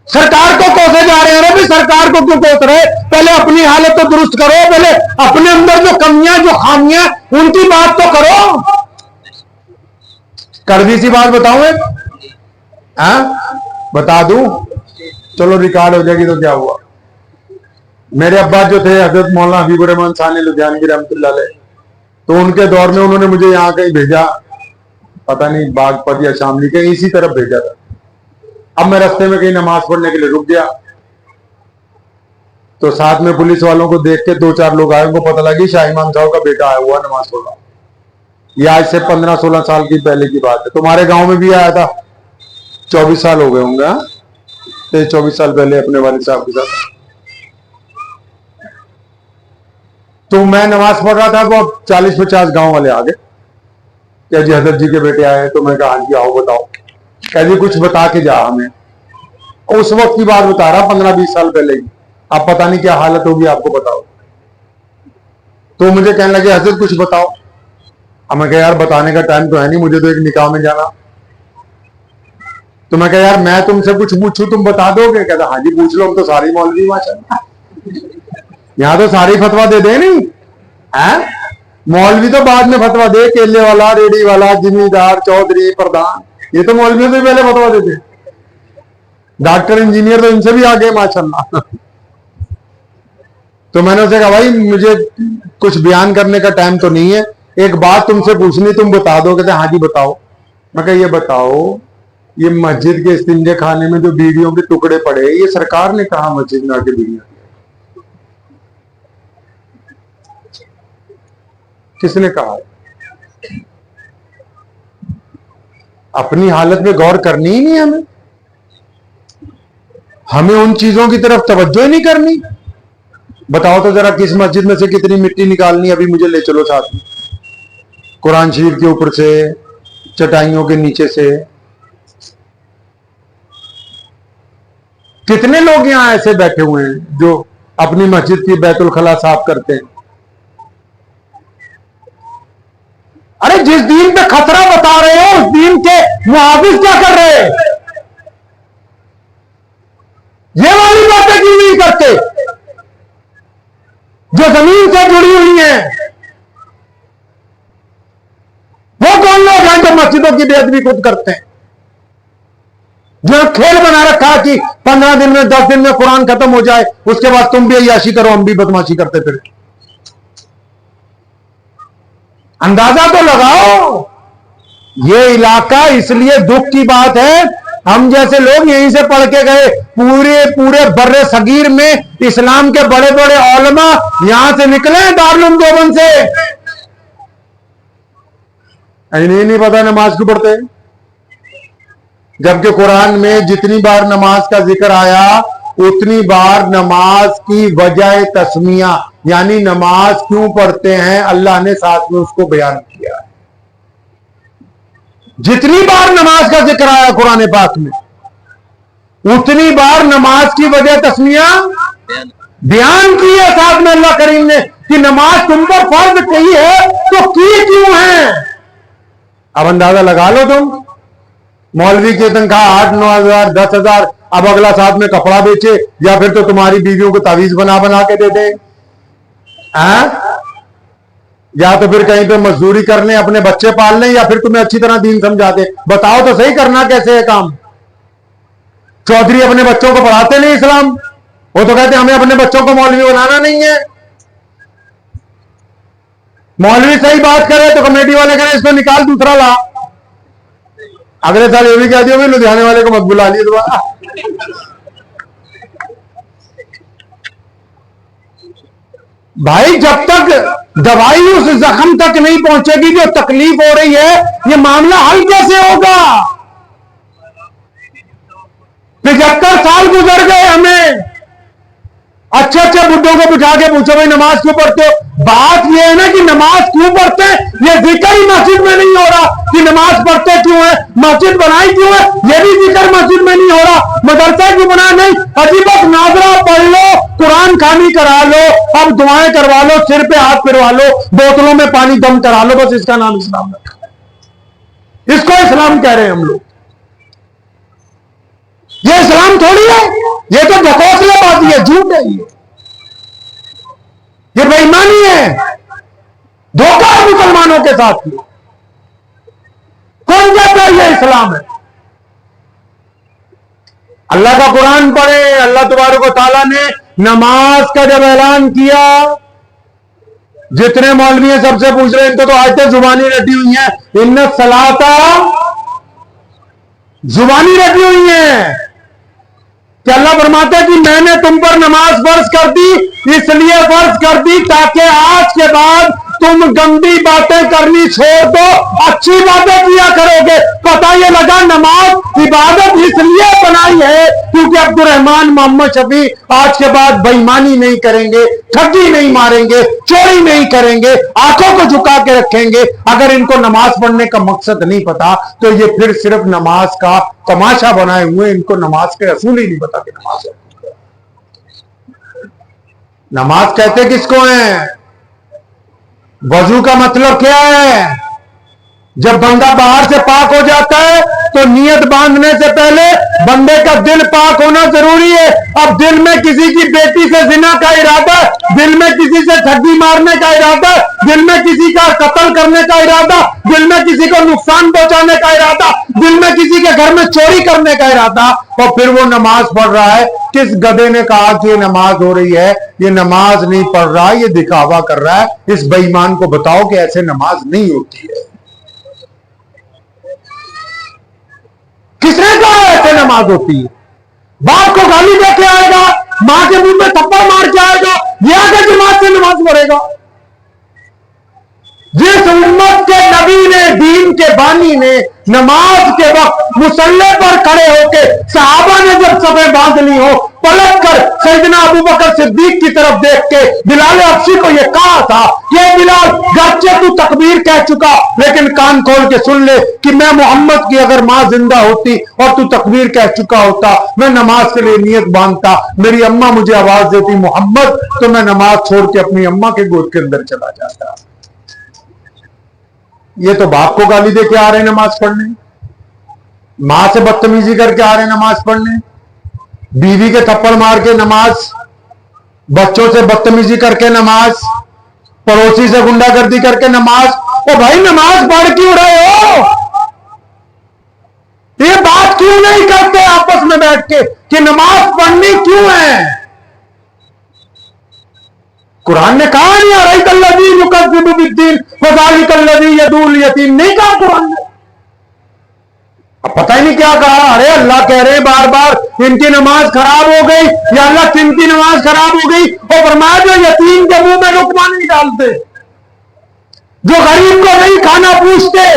सरकार को कोसे जा रहे हैं। अरे भाई सरकार को क्यों कोस रहे? पहले अपनी हालत तो दुरुस्त करो, पहले अपने अंदर जो कमियां जो खामियां उनकी बात तो करो। कड़वी सी बात बताऊं एक, बता दूं, चलो रिकॉर्ड हो जाएगी तो क्या हुआ। मेरे अब्बा जो थे हजरत मौलाना हबीबुर रहमान सानी लुधियानवी रहमतुल्लाह अलैह, तो उनके दौर में उन्होंने मुझे यहाँ कहीं भेजा, पता नहीं बागपत या शामली कहीं इसी तरफ भेजा था। अब मैं रास्ते में कहीं नमाज पढ़ने के लिए रुक गया, तो साथ में पुलिस वालों को देख के 2-4 लोग आए, उनको पता लगी शाह इमाम साहब का बेटा आया हुआ नमाज पढ़ रहा। ये आज से 15-16 साल की पहले की बात है। तुम्हारे गांव में भी आया था, 24 साल हो गए होंगे, 23-24 साल पहले अपने वालिद साहब के साथ। तो मैं नमाज पढ़ रहा था, वो 40-50 गांव वाले आ गए, क्या जी हजरत जी के बेटे आए? तो मैं कहा हाँ जी आओ बताओ। कह जी कुछ बता के जा हमें। उस वक्त की बात बता रहा, 15-20 साल पहले की। अब पता नहीं क्या हालत होगी, आपको बताओ। तो मुझे कहने लगे हजरत कुछ बताओ। अब मैं कहा यार बताने का टाइम तो है नहीं, मुझे तो एक निकाह में जाना। तो मैं कहा यार मैं तुमसे कुछ पूछूं तुम बता दोगे? कहता हाँ जी पूछ लो, हम तो सारी मौलवी माशाअल्लाह, यहां तो सारी फतवा दे दे। नहीं है मौलवी तो बाद में फतवा दे, केले वाला, रेडी वाला, जिम्मेदार, चौधरी, प्रधान, ये तो मौलवियों से पहले फतवा देते। डॉक्टर इंजीनियर तो इनसे भी आगे माशाअल्लाह। तो मैंने उसे कहा भाई मुझे कुछ बयान करने का टाइम तो नहीं है, एक बात तुमसे पूछनी, तुम बता दो। कहते हाँ जी बताओ। मैं कहा ये बताओ, ये मस्जिद के इस्तिंजे खाने में जो बीड़ियों के टुकड़े पड़े, ये सरकार ने कहा मस्जिद में आके बीड़ियां? किसने कहा? अपनी हालत में गौर करनी ही नहीं हमें, हमें उन चीजों की तरफ तवज्जो ही नहीं करनी। बताओ तो जरा किस मस्जिद में से कितनी मिट्टी निकालनी, अभी मुझे ले चलो साथ में, कुरान शरीफ के ऊपर से, चटाइयों के नीचे से। कितने लोग यहां ऐसे बैठे हुए हैं जो अपनी मस्जिद की बैतुल खला साफ करते हैं। अरे जिस दीन पे खतरा बता रहे हो उस दीन के मुहाफिज क्या कर रहे हैं? ये वाली बातें क्यों नहीं करते जो जमीन से जुड़ी हुई हैं? वो कौन लोग हैं जो मस्जिदों की बेअदबी खुद करते हैं, जो खेल बना रखा है कि 15 दिन में 10 दिन में कुरान खत्म हो जाए, उसके बाद तुम भी अय्याशी करो हम भी बदमाशी करते फिर। अंदाजा तो लगाओ। ये इलाका इसलिए दुख की बात है, हम जैसे लोग यहीं से पढ़ के गए, पूरे बर्रे सगीर में इस्लाम के बड़े बड़े औलमा यहां से निकले दारुल उलूम देवबंद से, इन्हें नहीं पता नमाज क्यों पढ़ते। जबकि कुरान में जितनी बार नमाज का जिक्र आया उतनी बार नमाज की वजह तस्मिया, यानी नमाज क्यों पढ़ते हैं, अल्लाह ने साथ में उसको बयान किया। जितनी बार नमाज का जिक्र आया कुरान पाक में उतनी बार नमाज की वजह तस्मिया बयान की है साथ में अल्लाह करीम ने कि नमाज तुम पर फर्ज की है तो की क्यों है। अब अंदाजा लगा लो तुम, मौलवी की तनख्वाह 8-9 हजार 10 हजार, अब अगला साथ में कपड़ा बेचे या फिर तो तुम्हारी बीवियों को तावीज बना बना के दे दे, या तो फिर कहीं पे मजदूरी कर लें, अपने बच्चे पाल लें, या फिर तुम्हें अच्छी तरह दीन समझा दे। बताओ तो सही करना कैसे है काम। चौधरी अपने बच्चों को पढ़ाते नहीं इस्लाम, वो तो कहते हमें अपने बच्चों को मौलवी बनाना नहीं है। मौलवी सही बात करे तो कमेटी वाले कहें इसको निकाल दूसरा ला, अगले साल ये भी कह दियो लुधियाने वाले को मत बुला लिए दोबारा। भाई जब तक दवाई उस जख्म तक नहीं पहुंचेगी जो तकलीफ हो रही है, ये मामला हल कैसे होगा। 75 साल गुजर गए, हमें अच्छे अच्छे बुड्ढों को बिठा के पूछो भाई नमाज क्यों पढ़ते हो। बात यह है ना कि नमाज क्यों पढ़ते हैं, ये जिक्र ही मस्जिद में नहीं हो रहा कि नमाज पढ़ते क्यों है, मस्जिद बनाई क्यों है, ये भी जिक्र मस्जिद में नहीं हो रहा। मदरसा क्यों बना नहीं, अजी बस नाजरा पढ़ लो, कुरान खानी करा लो, अब दुआएं करवा लो, सिर पे हाथ फिरवा लो, बोतलों में पानी दम करा लो, बस इसका नाम इस्लाम रखा है। इसको इस्लाम कह रहे हैं हम लोग, ये इस्लाम थोड़ी है। یہ تو ڈھکوسلے بازی ہے، جھوٹ ہے، یہ بے ایمانی ہے، دھوکہ ہے مسلمانوں کے ساتھ۔ کون کہتا ہے یہ اسلام ہے؟ اللہ کا قرآن پڑھے، اللہ تبارک و تعالیٰ نے نماز کا جب اعلان کیا، جتنے مولوی ہیں سب سے پوچھ رہے ہیں، ان کو تو آیتیں زبانی رٹی ہوئی ہیں، ان الصلاۃ زبانی رٹی ہوئی ہیں کہ اللہ فرماتا ہے کہ میں نے تم پر نماز فرض کر دی، اس لیے فرض کر دی تاکہ آج کے بعد تم گندی باتیں کرنی چھوڑ دو، اچھی باتیں کیا کرو گے۔ پتہ یہ لگا نماز عبادت اس لیے بنائی ہے کیونکہ عبد الرحمان محمد شفیع آج کے بعد بے ایمانی نہیں کریں گے، ٹھگی نہیں ماریں گے، چوری نہیں کریں گے، آنکھوں کو جھکا کے رکھیں گے۔ اگر ان کو نماز پڑھنے کا مقصد نہیں پتا تو یہ پھر صرف نماز کا تماشا بنائے ہوئے، ان کو نماز کے اصول ہی نہیں پتا کہ نماز کہتے کس کو ہیں؟ وضو کا مطلب کیا ہے؟ جب بندہ باہر سے پاک ہو جاتا ہے تو نیت باندھنے سے پہلے بندے کا دل پاک ہونا ضروری ہے۔ اب دل میں کسی کی بیٹی سے زنا کا ارادہ، دل میں کسی سے ٹھگی مارنے کا ارادہ، دل میں کسی کا قتل کرنے کا ارادہ، دل میں کسی کو نقصان پہنچانے کا ارادہ، دل میں کسی کے گھر میں چوری کرنے کا ارادہ، اور پھر وہ نماز پڑھ رہا ہے، کس گدھے نے کہا کہ یہ نماز ہو رہی ہے؟ یہ نماز نہیں پڑھ رہا، یہ دکھاوا کر رہا ہے۔ اس بے ایمان کو بتاؤ کہ ایسے نماز نہیں ہوتی ہے۔ کس نے کہا ایسے نماز ہوتی ہے؟ باپ کو گالی دے کے آئے گا، ماں کے منہ میں تھپڑ مار کے آئے گا، یہ آگے جماعت سے نماز پڑھے گا؟ جس امت کے نبی نے، دین کے بانی نے نماز کے وقت مصلی پر کھڑے ہو کے صحابہ نے جب صفیں باندھ لی ہو، پلٹ کر سیدنا ابوبکر صدیق کی طرف دیکھ کے بلال حبشی کو یہ کہا تھا کہ بلال گرچہ تو تکبیر کہہ چکا لیکن کان کھول کے سن لے کہ میں محمد کی اگر ماں زندہ ہوتی اور تو تکبیر کہہ چکا ہوتا، میں نماز کے لیے نیت باندھتا، میری اماں مجھے آواز دیتی محمد، تو میں نماز چھوڑ کے اپنی اماں کے گود کے اندر چلا جاتا۔ یہ تو باپ کو گالی دے کے آ رہے ہیں نماز پڑھنے، ماں سے بدتمیزی کر کے آ رہے ہیں نماز پڑھنے، بیوی کے تھپڑ مار کے نماز، بچوں سے بدتمیزی کر کے نماز، پڑوسی سے گنڈا گردی کر کے نماز۔ او بھائی نماز پڑھ کیوں رہے ہو؟ یہ بات کیوں نہیں کرتے آپس میں بیٹھ کے کہ نماز پڑھنی کیوں ہے؟ قرآن نے کہا نہیں ارأیت الذی یکذب بالدین فذلک الذی یدعو الیتیم، نہیں کہا قرآن نے؟ اب پتہ ہی نہیں کیا کہا۔ ارے اللہ کہہ رہے بار بار ان کی نماز خراب ہو گئی، یا اللہ کن کی نماز خراب ہو گئی؟ اور فرمایا جو یتیم کے منہ میں لقمہ نہیں ڈالتے، جو غریب کو نہیں کھانا پوچھتے،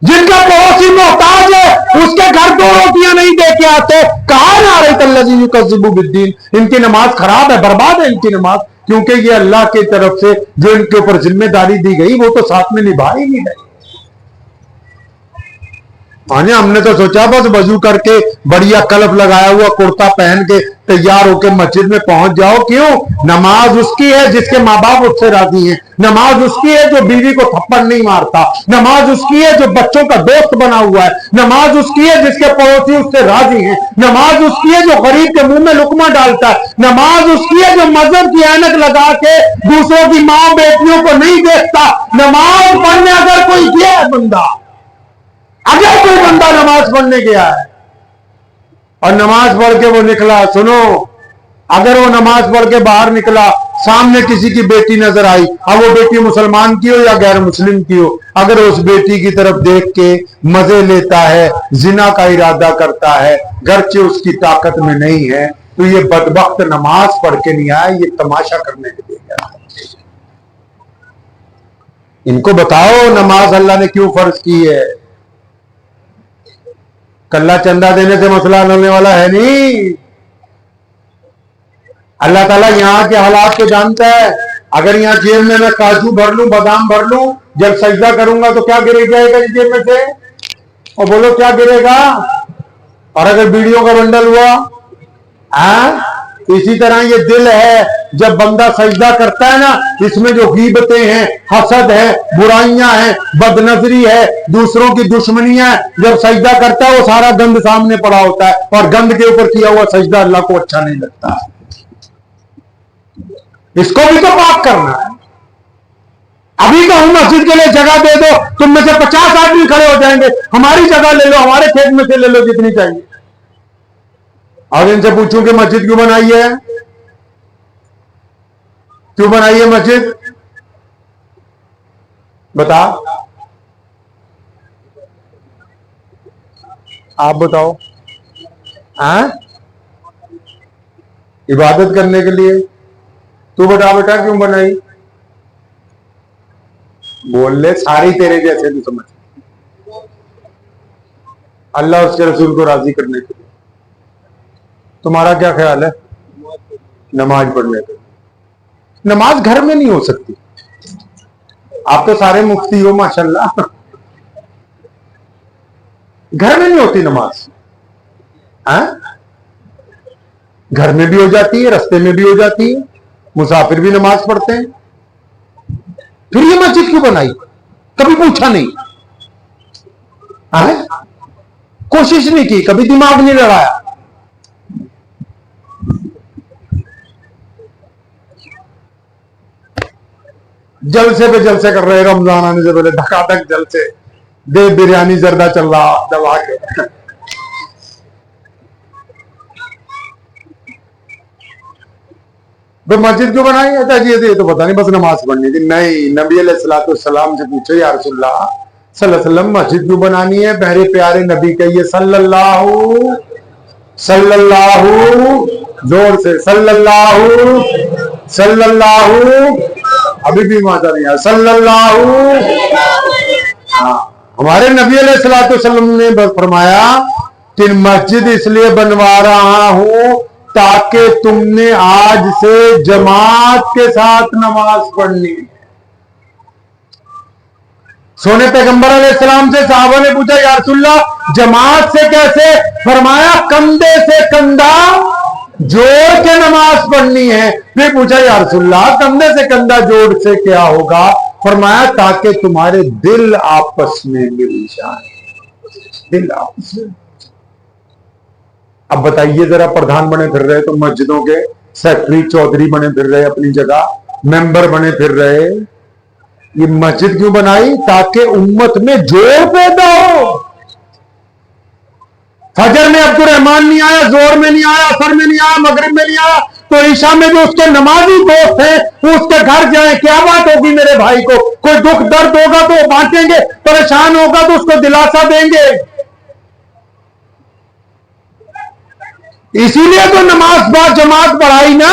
جن کا پڑوسی محتاج ہے اس کے گھر 2 روٹیاں نہیں دے کے آتے، کہا نا ارأیت الذی یکذب بالدین، ان کی نماز خراب ہے، برباد ہے ان کی نماز، کیونکہ یہ اللہ کی طرف سے جو ان کے اوپر ذمہ داری دی گئی وہ تو ساتھ میں نبھا ہی نہیں ہے۔ ہم نے تو سوچا بس وضو کر کے بڑھیا کلف لگایا ہوا کرتا پہن کے تیار ہو کے مسجد میں پہنچ جاؤ۔ کیوں؟ نماز اس کی ہے جس کے ماں باپ اس سے راضی ہیں، نماز اس کی ہے جو بیوی کو تھپڑ نہیں مارتا، نماز اس کی ہے جو بچوں کا دوست بنا ہوا ہے، نماز اس کی ہے جس کے پڑوسی اس سے راضی ہیں، نماز اس کی ہے جو غریب کے منہ میں لقمہ ڈالتا ہے، نماز اس کی ہے جو مذہب کی اینک لگا کے دوسروں کی ماں بیٹیوں کو نہیں دیکھتا۔ نماز پڑھنے اگر کوئی گیا ہے بندہ، اگر کوئی بندہ نماز پڑھنے گیا ہے اور نماز پڑھ کے وہ نکلا، سنو، اگر وہ نماز پڑھ کے باہر نکلا، سامنے کسی کی بیٹی نظر آئی، اب وہ بیٹی مسلمان کی ہو یا غیر مسلم کی ہو، اگر اس بیٹی کی طرف دیکھ کے مزے لیتا ہے، زنا کا ارادہ کرتا ہے، گرچہ اس کی طاقت میں نہیں ہے، تو یہ بدبخت نماز پڑھ کے نہیں آیا، یہ تماشا کرنے کے لیے گیا۔ ان کو بتاؤ نماز اللہ نے کیوں فرض کی ہے؟ کلہ چندہ دینے سے مسئلہ ہونے والا ہے نہیں۔ اللہ تعالیٰ یہاں کے حالات کو جانتا ہے۔ اگر یہاں جیب میں کاجو بھر لوں، بادام بھر لوں، جب سجدہ کروں گا تو کیا گرے جائے گا جیب میں سے؟ اور بولو کیا گرے گا؟ اور اگر بیڑیوں کا بنڈل ہوا، اسی طرح یہ دل ہے، जब बंदा सजदा करता है ना, इसमें जो गीबतें हैं, हसद है, बुराइयां हैं, बदनजरी है, दूसरों की दुश्मनियां है, जब सजदा करता है वो सारा गंद सामने पड़ा होता है, और गंद के ऊपर किया हुआ सजदा अल्लाह को अच्छा नहीं लगता। इसको भी तो पाक करना है। अभी कहूं मस्जिद के लिए जगह दे दो, तुम में से 50 आदमी खड़े हो जाएंगे, हमारी जगह ले लो, हमारे खेत में से ले लो जितनी चाहिए। और इनसे पूछूं कि मस्जिद क्यों बनाई है, क्यों बनाई है मस्जिद, बता, आप बताओ। हाँ, इबादत करने के लिए। तू बता बेटा क्यों बनाई, बोल ले, सारी तेरे जैसे तू समझ। अल्लाह उसके रसूल को राजी करने के लिए। तुम्हारा क्या ख्याल है, नमाज पढ़ने के लिए। नमाज घर में नहीं हो सकती। आप तो सारे मुफ्ती हो माशाल्लाह, घर में नहीं होती नमाज। हाँ, घर में भी हो जाती है, रास्ते में भी हो जाती है, मुसाफिर भी नमाज पढ़ते हैं। फिर ये मस्जिद क्यों बनाई, कभी पूछा नहीं, कोशिश नहीं की, कभी दिमाग नहीं लड़ाया। जलसे पे जलसे कर रहे, रमजान आने से पहले धकाधक जलसे, दे बिरयानी जर्दा चल रहा दबा के। तो मस्जिद क्यों बनाई, अच्छा जी ये तो पता नहीं, बस नमाज पढ़नी थी। नहीं, नबी अलैहिस्सलाम से पूछो या रसूलल्लाह सल्लल्लाहु अलैहि वसल्लम मस्जिद क्यों बनानी है। मेरे प्यारे नबी कहिए सल्लल्लाहु सल्लल्लाहु, जोर से सल्लल्लाहु सल्लल्लाहु, अभी भी माता नहीं आया, सल्लल्लाहु। हाँ, हमारे नबी अलैहिस्सलातु वस्सलाम ने फरमाया कि मस्जिद इसलिए बनवा रहा हूं ताकि तुमने आज से जमात के साथ नमाज पढ़नी। सोने पैगंबर अलैहिस्सलाम से साहबा ने पूछा या रसूलल्लाह जमात से कैसे, फरमाया कंधे से कंधा जोड़ के नमाज पढ़नी है। फिर पूछा या रसूलल्लाह कंधे से कंधा जोड़ से क्या होगा, फरमाया ताकि तुम्हारे दिल आपस में मिल जाए, दिल आपस में। अब बताइए जरा, प्रधान बने फिर रहे तो मस्जिदों के, सेक्रेटरी चौधरी बने फिर रहे अपनी जगह, मेंबर बने फिर रहे, ये मस्जिद क्यों बनाई, ताकि उम्मत में जोर पैदा हो। फजर में अब्दुल रहमान नहीं आया, जोर में नहीं आया, असर में नहीं आया, मगरिब में नहीं आया, तो ईशा में जो उसके नमाजी दोस्त हैं वो उसके घर जाए, क्या बात होगी मेरे भाई को, कोई दुख दर्द होगा तो बांटेंगे, परेशान होगा तो उसको दिलासा देंगे। इसीलिए तो नमाज बाद जमात पढ़ाई ना।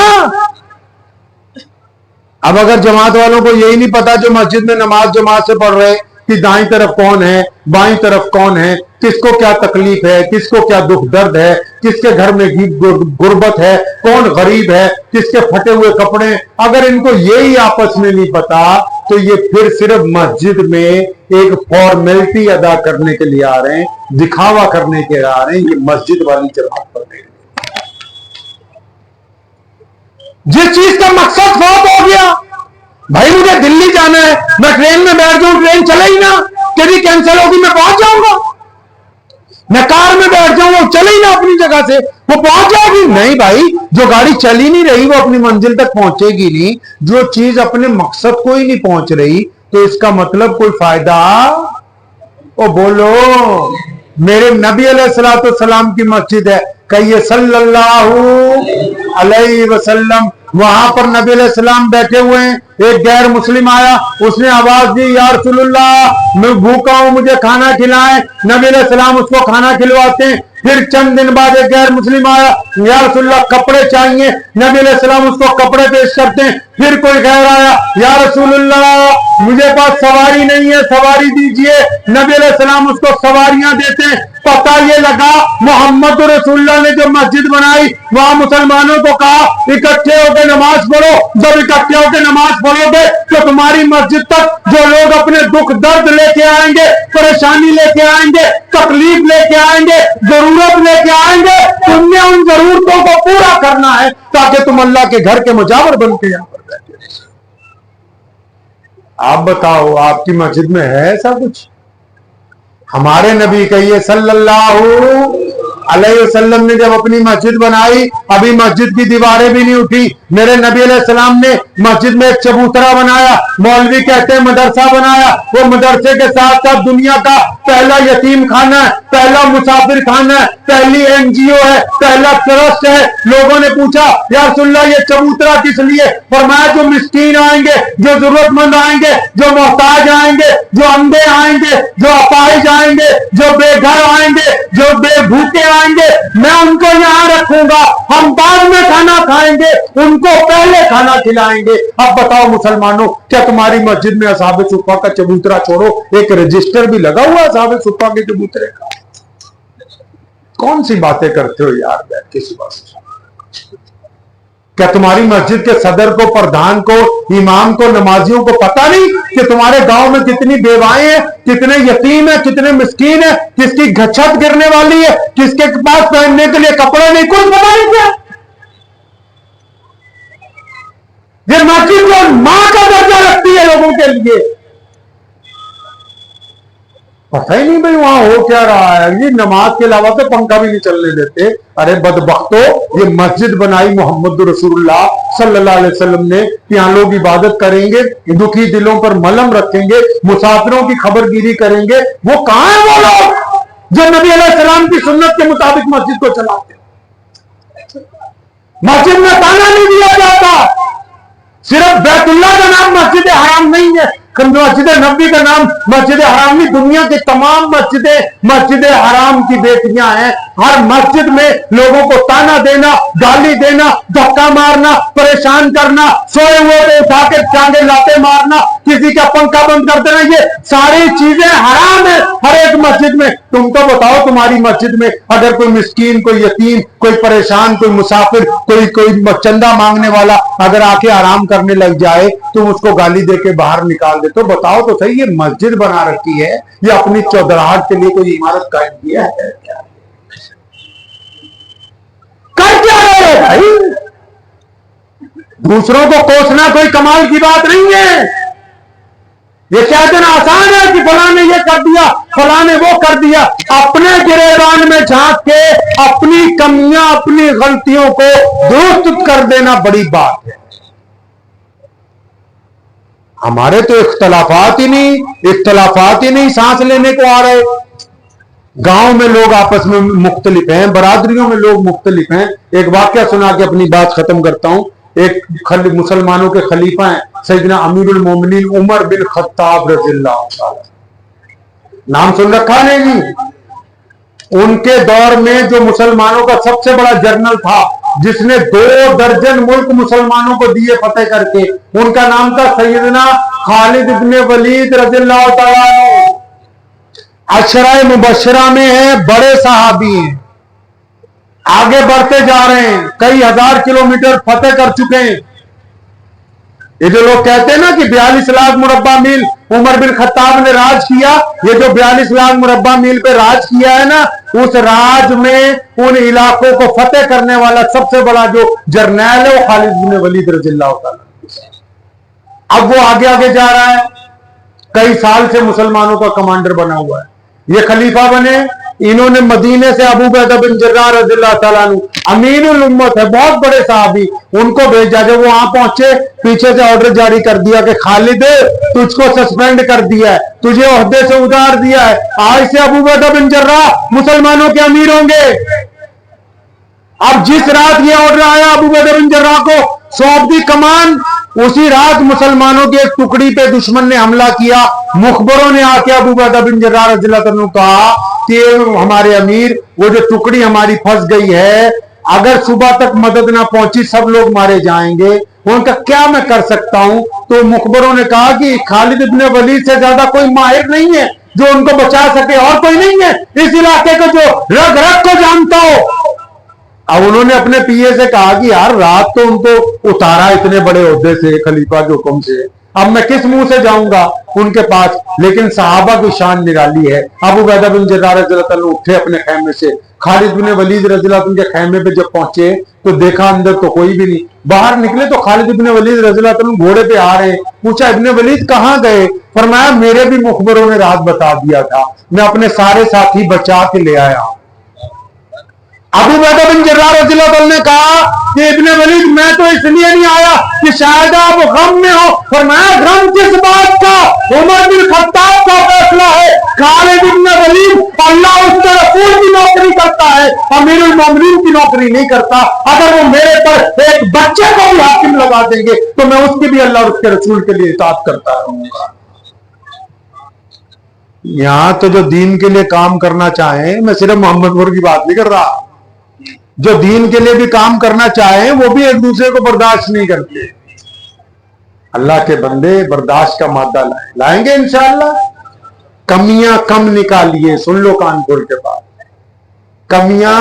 अब अगर जमात वालों को यही नहीं पता जो मस्जिद में नमाज जमात से पढ़ रहे कि दाईं तरफ कौन है, बाईं तरफ कौन है, किसको क्या तकलीफ है, किसको क्या दुख दर्द है, किसके घर में गुर्बत है, कौन गरीब है, किसके फटे हुए कपड़े, अगर इनको यही आपस में नहीं पता तो ये फिर सिर्फ मस्जिद में एक फॉर्मेलिटी अदा करने के लिए आ रहे हैं, दिखावा करने के लिए आ रहे हैं, ये मस्जिद वाली जमात पढ़ने। जिस चीज का मकसद बहुत हो गया, भाई मुझे दिल्ली जाना है, मैं ट्रेन में बैठ जाऊं, ट्रेन चले ही ना, कभी कैंसिल होगी मैं पहुंच जाऊंगा। मैं कार में बैठ जाऊं, वो चले ही ना अपनी जगह से, वो पहुंच जाएगी नहीं भाई। जो गाड़ी चल ही नहीं रही वो अपनी मंजिल तक पहुंचेगी नहीं। जो चीज अपने मकसद को ही नहीं पहुंच रही तो इसका मतलब कोई फायदा, ओ बोलो। मेरे नबी अलैहिस्सलाम की मस्जिद है, कहिए सल्लल्लाहु अलैहि वसल्लम। वहां पर नबी अलैहिस्सलाम बैठे हुए हैं, एक गैर मुस्लिम आया, उसने आवाज दी या रसूलुल्लाह मैं भूखा हूं, मुझे खाना खिलाएं। नबी अलैहिस्सलाम उसको खाना खिलवाते हैं। फिर चंद दिन बाद एक गैर मुस्लिम आया, या रसूलुल्लाह कपड़े चाहिए, नबी अलैहिस्सलाम उसको कपड़े पेश करते हैं। फिर कोई गैर आया, या रसूलुल्लाह मुझे पास सवारी नहीं है, सवारी दीजिए, नबी अलैहिस्सलाम उसको सवारियां देते हैं। पता ये लगा मोहम्मद रसूलुल्लाह ने जो मस्जिद बनाई वहां मुसलमानों को कहा इकट्ठे होकर नमाज पढ़ो। जब इकट्ठे होकर नमाज पढ़ोगे तो तुम्हारी मस्जिद तक जो लोग अपने दुख दर्द लेके आएंगे, परेशानी लेके आएंगे, तकलीफ लेके आएंगे, जरूरत लेके आएंगे, तुमने उन जरूरतों को पूरा करना है ताकि तुम अल्लाह के घर के मुजावर बन के यहां पर बैठे। आप बताओ, आपकी मस्जिद में है ऐसा कुछ? हमारे नबी कहिए सल्लल्लाहु अलैहि वसल्लम ने जब अपनी मस्जिद बनाई, अभी मस्जिद की दीवारें भी नहीं उठी, मेरे नबी अलैहिस्सलाम ने मस्जिद में एक चबूतरा बनाया, मौलवी कहते हैं मदरसा बनाया। वो मदरसे के साथ साथ दुनिया का पहला यतीम खाना है, पहला मुसाफिर खाना है, पहली एनजीओ है, पहला ट्रस्ट है। लोगों ने पूछा या रसूलल्लाह ये चबूतरा किस लिए? फरमाया जो मिस्कीन आएंगे, जो जरूरतमंद आएंगे, जो मोहताज आएंगे, जो अंधे आएंगे, जो अपाहिज आएंगे, जो बेघर आएंगे, जो बेभूखे आएंगे, मैं उनको यहाँ रखूंगा। हम बाद में खाना खाएंगे, उनको पहले खाना खिलाएंगे। अब बताओ मुसलमानों, क्या तुम्हारी मस्जिद में असहाबे सुफ़्फ़ा का चबूतरा छोड़ो, एक रजिस्टर भी लगा हुआ असहाबे सुफ़्फ़ा के चबूतरे का? कौन सी बातें करते हो यार बैठ के सुबह से? क्या तुम्हारी मस्जिद के सदर को, प्रधान को, इमाम को, नमाजियों को पता नहीं कि तुम्हारे गांव में कितनी बेवाएं हैं, कितने यतीम है, कितने मिस्कीन है, किसकी छत गिरने वाली है, किसके पास पहनने के लिए कपड़े नहीं, कुछ पता नहीं? क्या ये मस्जिद को मां का दर्जा रखती है लोगों के लिए? पता ही नहीं भाई वहां हो क्या रहा है। ये नमाज के अलावा तो पंखा भी नहीं चलने देते। अरे बदबख्तो, ये मस्जिद बनाई मोहम्मद रसूलुल्लाह सल्लल्लाहु अलैहि वसल्लम ने, यहाँ लोग इबादत करेंगे, दुखी दिलों पर मलहम रखेंगे, मुसाफिरों की खबरगिरी करेंगे। वो कहां है वो लोग जो नबी अलैहिस्सलाम की सुन्नत के मुताबिक मस्जिद को चलाते? मस्जिद में ताला नहीं दिया जाता। सिर्फ बैतुल्लाह का नाम मस्जिद हराम नहीं है, मस्जिद नबी का नाम मस्जिद हराम नहीं। दुनिया की तमाम मस्जिद हराम की बेटियां हैं। हर मस्जिद में लोगों को ताना देना, गाली देना, धक्का मारना, परेशान करना, सोए हुए को उठा के टांगे लाते मारना, किसी का पंखा बंद कर देना, ये सारी चीजें हराम है हर एक मस्जिद में। तुम तो बताओ, तुम्हारी मस्जिद में अगर कोई मिस्कीन, कोई यतीम, कोई परेशान, कोई मुसाफिर, कोई चंदा मांगने वाला अगर आके आराम करने लग जाए, तुम उसको गाली दे के बाहर निकाल दे, तो बताओ तो सही, ये मस्जिद बना रखी है या अपनी चौधराहट के लिए कोई इमारत कायम किया है? कर क्या रहे हो भाई? दूसरों को कोसना कोई कमाल की बात नहीं है। ये क्या इतना आसान है कि फलां ने ये कर दिया, फलां ने वो कर दिया? अपने गिरेबान में झांक के अपनी कमियां, अपनी गलतियों को दुरुस्त कर देना बड़ी बात है। हमारे तो इख्तलाफात ही नहीं सांस लेने को आ रहे। गांव में लोग आपस में मुख्तलिफ हैं, बरादरियों में लोग मुख्तलिफ हैं। एक वाकया सुना के अपनी बात खत्म करता हूं। एक मुसलमानों के खलीफा हैं सैयदना अमीरुल मोमिनीन उमर बिन खत्ताब रज़ियल्लाहु ताला, नाम सुन रखा नहीं जी? उनके दौर में जो मुसलमानों का सबसे बड़ा जर्नल था, जिसने 2 दर्जन मुल्क मुसलमानों को दिए फतेह करके, उनका नाम था सैयदना खालिद इब्ने वलीद रज़ियल्लाहु ताला अन्हु। अशरा मुबशरा में है, बड़े सहाबी हैं, आगे बढ़ते जा रहे हैं, कई हजार किलोमीटर फतेह कर चुके हैं। ये जो लोग कहते हैं ना कि 42 लाख मुरब्बा मील उमर बिन खत्ताब ने राज किया, ये जो 42 लाख मुरब्बा मील पे राज किया है ना, उस राज में उन इलाकों को फतेह करने वाला सबसे बड़ा जो जर्नैल है वो खालिद बिन वलीद रज़ियल्लाहु ताला। अब वो आगे आगे जा रहा है, कई साल से मुसलमानों का कमांडर बना हुआ है। ये खलीफा बने, इन्होंने मदीने से अबू उबैदा बिन जर्राह रज़ियल्लाहु ताला अन्हु, अमीनुल उम्मत है, बहुत बड़े साहबी, उनको भेजा। जब वो वहां पहुंचे, पीछे से ऑर्डर जारी कर दिया कि खालिद तुझको सस्पेंड कर दिया है, तुझे ओहदे से उतार दिया है, आज से अबू उबैदा बिन जर्राह मुसलमानों के अमीर होंगे। अब जिस रात ये ऑर्डर आया अबू उबैदा बिन जर्राह को सौंप दी कमान, उसी रात मुसलमानों की एक टुकड़ी पे दुश्मन ने हमला किया। मुखबरों ने आके अबू उबैदा बिन जर्राह रज़ियल्लाहु अन्हु कहा कि हमारे अमीर, वो जो टुकड़ी हमारी फंस गई है, अगर सुबह तक मदद ना पहुंची सब लोग मारे जाएंगे। उनका क्या मैं कर सकता हूं? तो मुखबरों ने कहा कि खालिद इब्ने वलीद से ज्यादा कोई माहिर नहीं है जो उनको बचा सके, और कोई नहीं है इस इलाके को जो रग रग को जानता हो। अब उन्होंने अपने पीए से कहा कि यार रात तो उनको उतारा इतने बड़े ओहदे से, खलीफा के हुक्म से, अब मैं किस मुंह से जाऊंगा उनके पास। लेकिन सहाबा की शान निराली है। अबू उबैदा बिन जर्राह रज़ियल्लाहु अन्हु उठे अपने खैमे से, खालिद बिन वलीद रज़ियल्लाहु अन्हु के खैमे पे जब पहुंचे तो देखा अंदर तो कोई भी नहीं। बाहर निकले तो खालिद बिन वलीद रज़ियल्लाहु अन्हु घोड़े पे आ रहे हैं। पूछा इब्ने वलीद कहाँ गए? फरमाया मेरे भी मुखबरों ने रात बता दिया था, मैं अपने सारे साथी बचा के ले आया। अबू उबैदा बिन जर्राह रज़ियल्लाहु अन्हु ने कहा कि इब्ने वलीद मैं तो इसलिए नहीं आया कि शायद आप गम में हो। फरमाया गम किस बात का? उमर बिन खत्ताब का फैसला है। खालिद इब्ने वलीद अल्लाह उसके रसूल की नौकरी करता है, अमीरुल मोमिनीन की नौकरी नहीं करता। अगर वो मेरे पर एक बच्चे को भी हाकिम लगा देंगे तो मैं उसकी भी अल्लाह और उसके रसूल के लिए इताअत करता रहूंगा। यहां तो जो दीन के लिए काम करना चाहे, मैं सिर्फ मोहम्मदपुर की बात नहीं कर रहा, जो दीन के लिए भी काम करना चाहे वो भी एक दूसरे को बर्दाश्त नहीं करते। अल्लाह के बंदे बर्दाश्त का मादा लाएंगे इंशाअल्लाह। कमियां कम निकालिए, सुन लो कानपुर के बाद, कमियां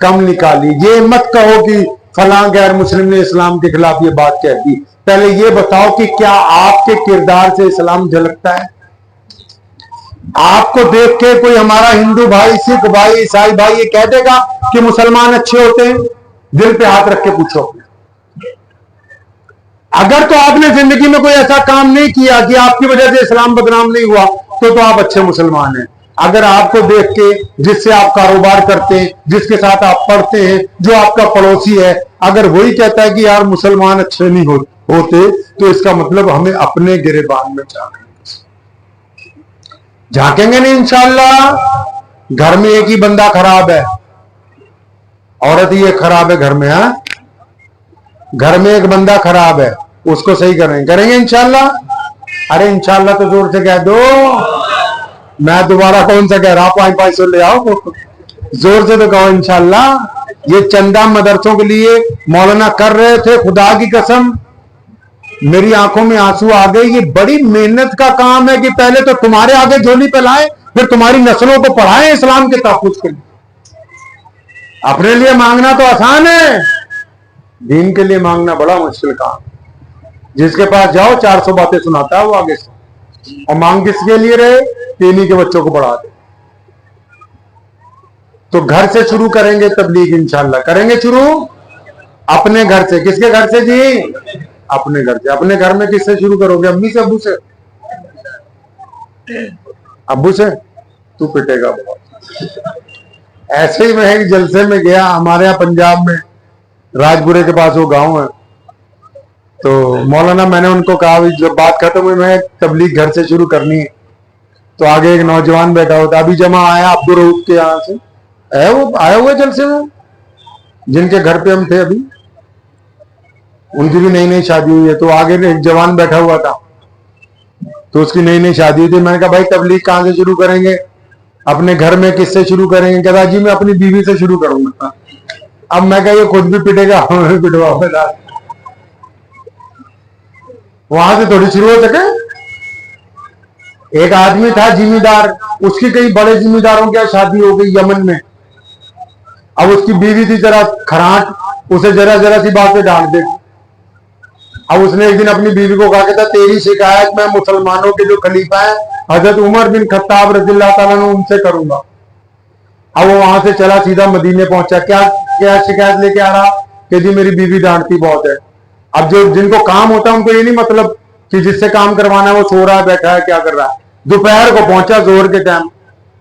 कम निकालिए। ये मत कहो कि फलां गैर मुस्लिम ने इस्लाम के खिलाफ ये बात कह दी। पहले ये बताओ कि क्या आपके किरदार से इस्लाम झलकता है? आपको देख के कोई हमारा हिंदू भाई, सिख भाई, ईसाई भाई ये कह देगा कि मुसलमान अच्छे होते हैं? दिल पे हाथ रख के पूछो। अगर तो आपने जिंदगी में कोई ऐसा काम नहीं किया कि आपकी वजह से इस्लाम बदनाम नहीं हुआ तो आप अच्छे मुसलमान हैं। अगर आपको देख के, जिससे आप कारोबार करते हैं, जिसके साथ आप पढ़ते हैं, जो आपका पड़ोसी है, अगर वही कहता है कि यार मुसलमान अच्छे नहीं होते तो इसका मतलब हमें अपने गिरेबान में झांकेंगे नहीं इंशाअल्लाह। घर में एक ही बंदा खराब है, औरत ही एक खराब है घर में। हाँ, घर में एक बंदा खराब है, उसको सही करेंगे इंशाअल्लाह। अरे इंशाअल्लाह तो जोर से कह दो, मैं दोबारा कौन सा कह रहा, 500 ले आओ, जोर से तो कहो इंशाअल्लाह। ये चंदा मदरसों के लिए मौलाना कर रहे थे, खुदा की कसम मेरी आंखों में आंसू आ गए। ये बड़ी मेहनत का काम है कि पहले तो तुम्हारे आगे झोली फैलाएं, फिर तुम्हारी नस्लों को पढ़ाएं इस्लाम के तहफ्फुज़ के लिए। अपने लिए मांगना तो आसान है, दीन के लिए मांगना बड़ा मुश्किल काम। जिसके पास जाओ 400 बातें सुनाता है वो आगे से, और मांग किसके लिए रहे? इन्हीं के बच्चों को पढ़ा दे। तो घर से शुरू करेंगे तबलीग इंशाअल्लाह, करेंगे शुरू अपने घर से। किसके घर से जी? अपने घर से। अपने घर में किससे शुरू करोगे? अम्मी से, अब्बू से? अब्बू से तू पिटेगा बहुत। ऐसे ही मैं एक जलसे में गया, हमारे यहाँ पंजाब में राजपुरे के पास वो गांव है, तो मौलाना मैंने उनको कहा जब बात खत्म हुई मैं तबलीग घर से शुरू करनी है, तो आगे एक नौजवान बैठा होता, अभी जमा आया अब्दुल रऊफ के यहाँ से, है वो आया हुआ जलसे में, जिनके घर पे हम थे अभी, उनकी भी नई नई शादी हुई है। तो आगे एक जवान बैठा हुआ था, तो उसकी नई नई शादी हुई थी। मैंने कहा भाई तबलीग कहाँ से शुरू करेंगे? अपने घर में किससे शुरू करेंगे? कहता जी मैं अपनी बीवी से शुरू करूंगा। अब मैं कहा ये खुद भी पिटेगा, हमें भी पिटवाओ। वहां से थोड़ी शुरू हो सके। एक आदमी था जिम्मेदार, उसकी कई बड़े जिम्मेदारों की शादी हो गई यमन में। अब उसकी बीवी थी जरा खराट, उसे जरा जरा सी बात पे डांट देती। अब उसने एक दिन अपनी बीवी को कहा कि तेरी शिकायत मैं मुसलमानों के जो खलीफा है हजरत उमर बिन खत्ताब रज़ियल्लाहु ताला अन्हु उनसे करूंगा। अब वो वहां से चला सीधा मदीने पहुंचा। क्या क्या शिकायत लेके आ रहा कि जी मेरी बीवी डांटती बहुत है। अब जो जिनको काम होता है उनको ये नहीं मतलब कि जिससे काम करवाना है वो सो रहा है, बैठा है, क्या कर रहा है। दोपहर को पहुंचा जोर के टाइम,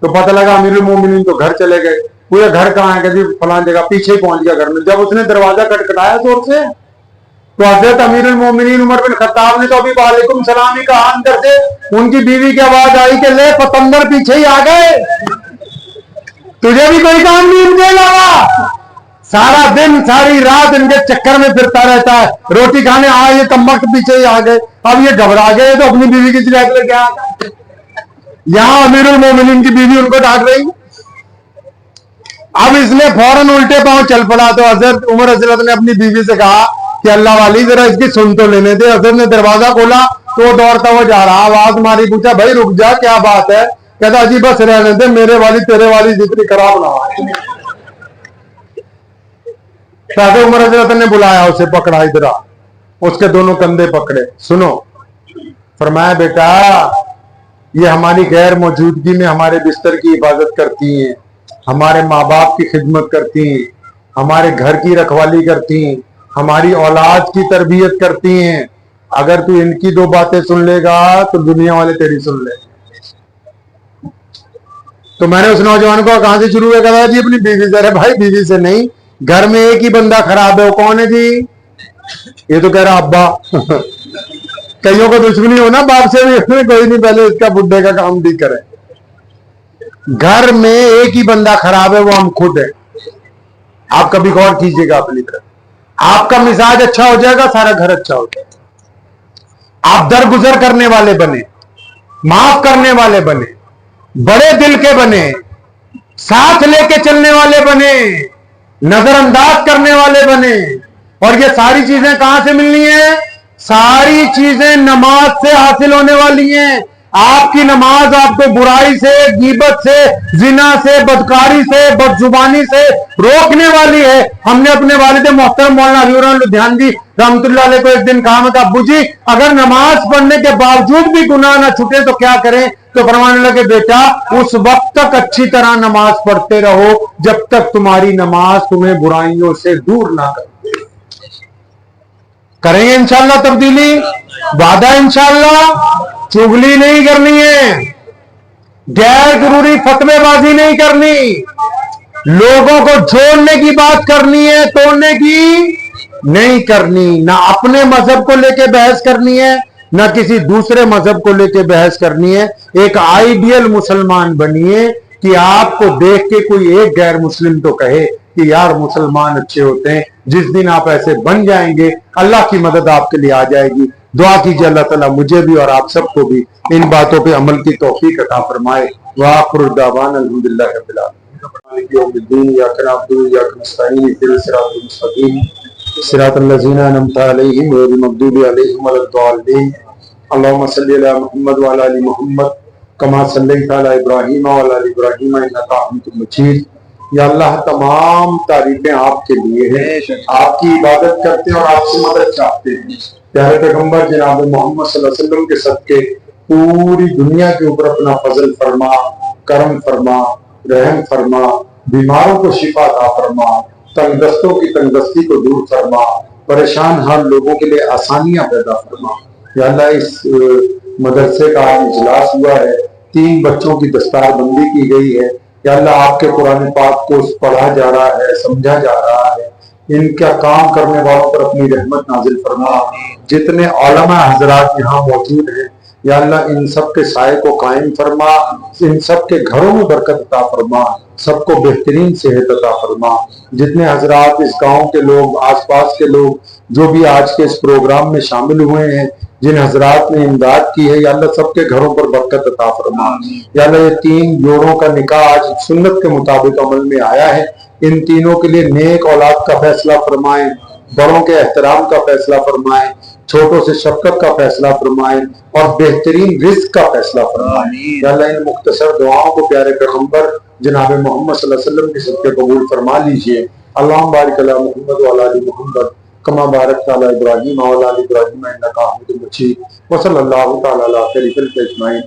तो पता लगा अमीरुल मोमिनीन तो घर चले गए। पूरे घर कहाँ है? जी फलान जगह, पीछे ही पहुंच गया घर में। जब उसने दरवाजा खटखटाया जोर से, तो हजरत अमीरुल मोमिनीन उमर बिन खत्ताब ने तो अभी वालेकुम सलाम ही कहा, अंदर से उनकी बीवी की आवाज आई कि ले पतंदर पीछे ही आ गए, तुझे भी कोई काम नहीं इनके अलावा। सारा दिन सारी रात इनके चक्कर में फिरता रहता है, रोटी खाने आए ये कमबख्त पीछे ही आ गए। अब ये घबरा गए तो अपनी बीवी की शिकायत लेके आ गए। यहां अमीरुल मोमिनीन की बीवी उनको डांट रही। अब इसने फौरन उल्टे पांव चल पड़ा। तो हजरत उमर रज़ियल्लाहु ने अपनी बीवी से कहा कि अल्लाह वाली जरा इसकी सुन तो लेने दे। हजरत ने दरवाजा खोला تو وہ دوڑتا ہوا جا رہا, آواز ماری, پوچھا بھائی رک جا کیا بات ہے, کہتا جی بس رہنے دے, میرے والی تیرے والی جتنی خراب نہ ہو. عمر حضرت نے بلایا اسے, پکڑا, ادھر آ, اس کے دونوں کندھے پکڑے, سنو, فرمایا بیٹا یہ ہماری غیر موجودگی میں ہمارے بستر کی حفاظت کرتی ہیں, ہمارے ماں باپ کی خدمت کرتی ہیں, ہمارے گھر کی رکھوالی کرتی ہیں, ہماری اولاد کی تربیت کرتی ہیں. اگر تو ان کی دو باتیں سن لے گا تو دنیا والے تیری سن لے. تو میں نے اس نوجوان کو کہاں سے شروع ہوا, کہا جی اپنی بیوی سے. ارے بھائی بیوی سے نہیں, گھر میں ایک ہی بندہ خراب ہے, وہ کون ہے جی؟ یہ تو کہہ رہا ابا. کئیوں کو دشمنی ہو نا باپ سے بھی, کوئی نہیں, پہلے اس کا بڈھے کا کام بھی کرے. گھر میں ایک ہی بندہ خراب ہے, وہ ہم خود ہیں. آپ کبھی غور کیجئے گا اپنی طرف, آپ کا مزاج اچھا ہو جائے گا, سارا گھر اچھا ہو جائے گا. آپ درگزر کرنے والے بنے, معاف کرنے والے بنے, بڑے دل کے بنے, ساتھ لے کے چلنے والے بنے, نظر انداز کرنے والے بنے. اور یہ ساری چیزیں کہاں سے ملنی ہیں؟ ساری چیزیں نماز سے حاصل ہونے والی ہیں. آپ کی نماز آپ کو برائی سے, غیبت سے, زنا سے, بدکاری سے, بدزبانی سے روکنے والی ہے. ہم نے اپنے والد محترم مولانا علی الرحمن لدھیانوی رحمۃ اللہ علیہ کو ایک دن کہا, میں کہا ابو جی اگر نماز پڑھنے کے باوجود بھی گناہ نہ چھوٹے تو کیا کریں؟ تو فرمانے لگے بیٹا اس وقت تک اچھی طرح نماز پڑھتے رہو جب تک تمہاری نماز تمہیں برائیوں سے دور نہ کرے. کریں گے انشاءاللہ تبدیلی, وعدہ انشاءاللہ. چغلی نہیں کرنی ہے, غیر ضروری فتوے بازی نہیں کرنی, لوگوں کو جوڑنے کی بات کرنی ہے, توڑنے کی نہیں کرنی. نہ اپنے مذہب کو لے کے بحث کرنی ہے, نہ کسی دوسرے مذہب کو لے کے بحث کرنی ہے. ایک آئیڈیل مسلمان بنیے کہ آپ کو دیکھ کے کوئی ایک غیر مسلم تو کہے کہ یار مسلمان اچھے ہوتے ہیں. جس دن آپ ایسے بن جائیں گے اللہ کی مدد آپ کے لیے آ جائے گی. دعا کیجیے اللہ تعالیٰ مجھے بھی اور آپ سب کو بھی ان باتوں پہ عمل کی توفیق عطا فرمائے. وآخر دعوانا الحمدللہ رب العالمین. یوم الدین ایاک نعبد و ایاک نستعین اهدنا الصراط المستقیم صراط الذین انعمت علیہم غیر المغضوب علیہم ولا الضالین. اللهم صل علی محمد وعلی آل محمد کما صلیت علی ابراہیم وعلی آل ابراہیم انک حمید مجید. یا اللہ تمام تعریفیں آپ کے لیے ہیں, آپ کی عبادت کرتے ہیں اور آپ سے مدد چاہتے ہیں. پیارے پیغمبر جناب محمد صلی اللہ علیہ وسلم کے صدقے پوری دنیا کے اوپر اپنا فضل فرما, کرم فرما, رحم فرما, بیماروں کو شفا عطا فرما, تنگ دستوں کی تنگ دستی کو دور فرما, پریشان حال لوگوں کے لیے آسانیاں پیدا فرما. یا اللہ اس مدرسے کا آج اجلاس ہوا ہے, 3 بچوں کی دستار بندی کی گئی ہے. یا اللہ آپ کے قرآن پاک کو پڑھا جا رہا ہے, سمجھا جا رہا ہے, ان کا کام کرنے والوں پر اپنی رحمت نازل فرما. جتنے علماء حضرات یہاں موجود ہیں یا اللہ ان سب کے سائے کو قائم فرما, ان سب کے گھروں میں برکت عطا فرما, سب کو بہترین صحت عطا فرما. جتنے حضرات اس گاؤں کے لوگ, آس پاس کے لوگ جو بھی آج کے اس پروگرام میں شامل ہوئے ہیں, جن حضرات نے امداد کی ہے یا اللہ سب کے گھروں پر برکت عطا فرما. یا اللہ یہ 3 جوڑوں کا نکاح آج سنت کے مطابق عمل میں آیا ہے, ان تینوں کے لیے نیک اولاد کا فیصلہ فرمائیں, بڑوں کے احترام کا فیصلہ فرمائیں, چھوٹوں سے شفقت کا فیصلہ فرمائیں اور بہترین رزق کا فیصلہ فرمائیں. یا اللہ ان مختصر دعاؤں کو پیارے پیغمبر جناب محمد صلی اللہ علیہ وسلم کے صدقے قبول فرما لیجئے. اللہم بارک علی محمد وعلی آل محمد کما بارکت علی ابراہیم وعلی آل ابراہیم انک حمید مجید. وصلی اللہ تعالی علی خیر خلق اجمعین.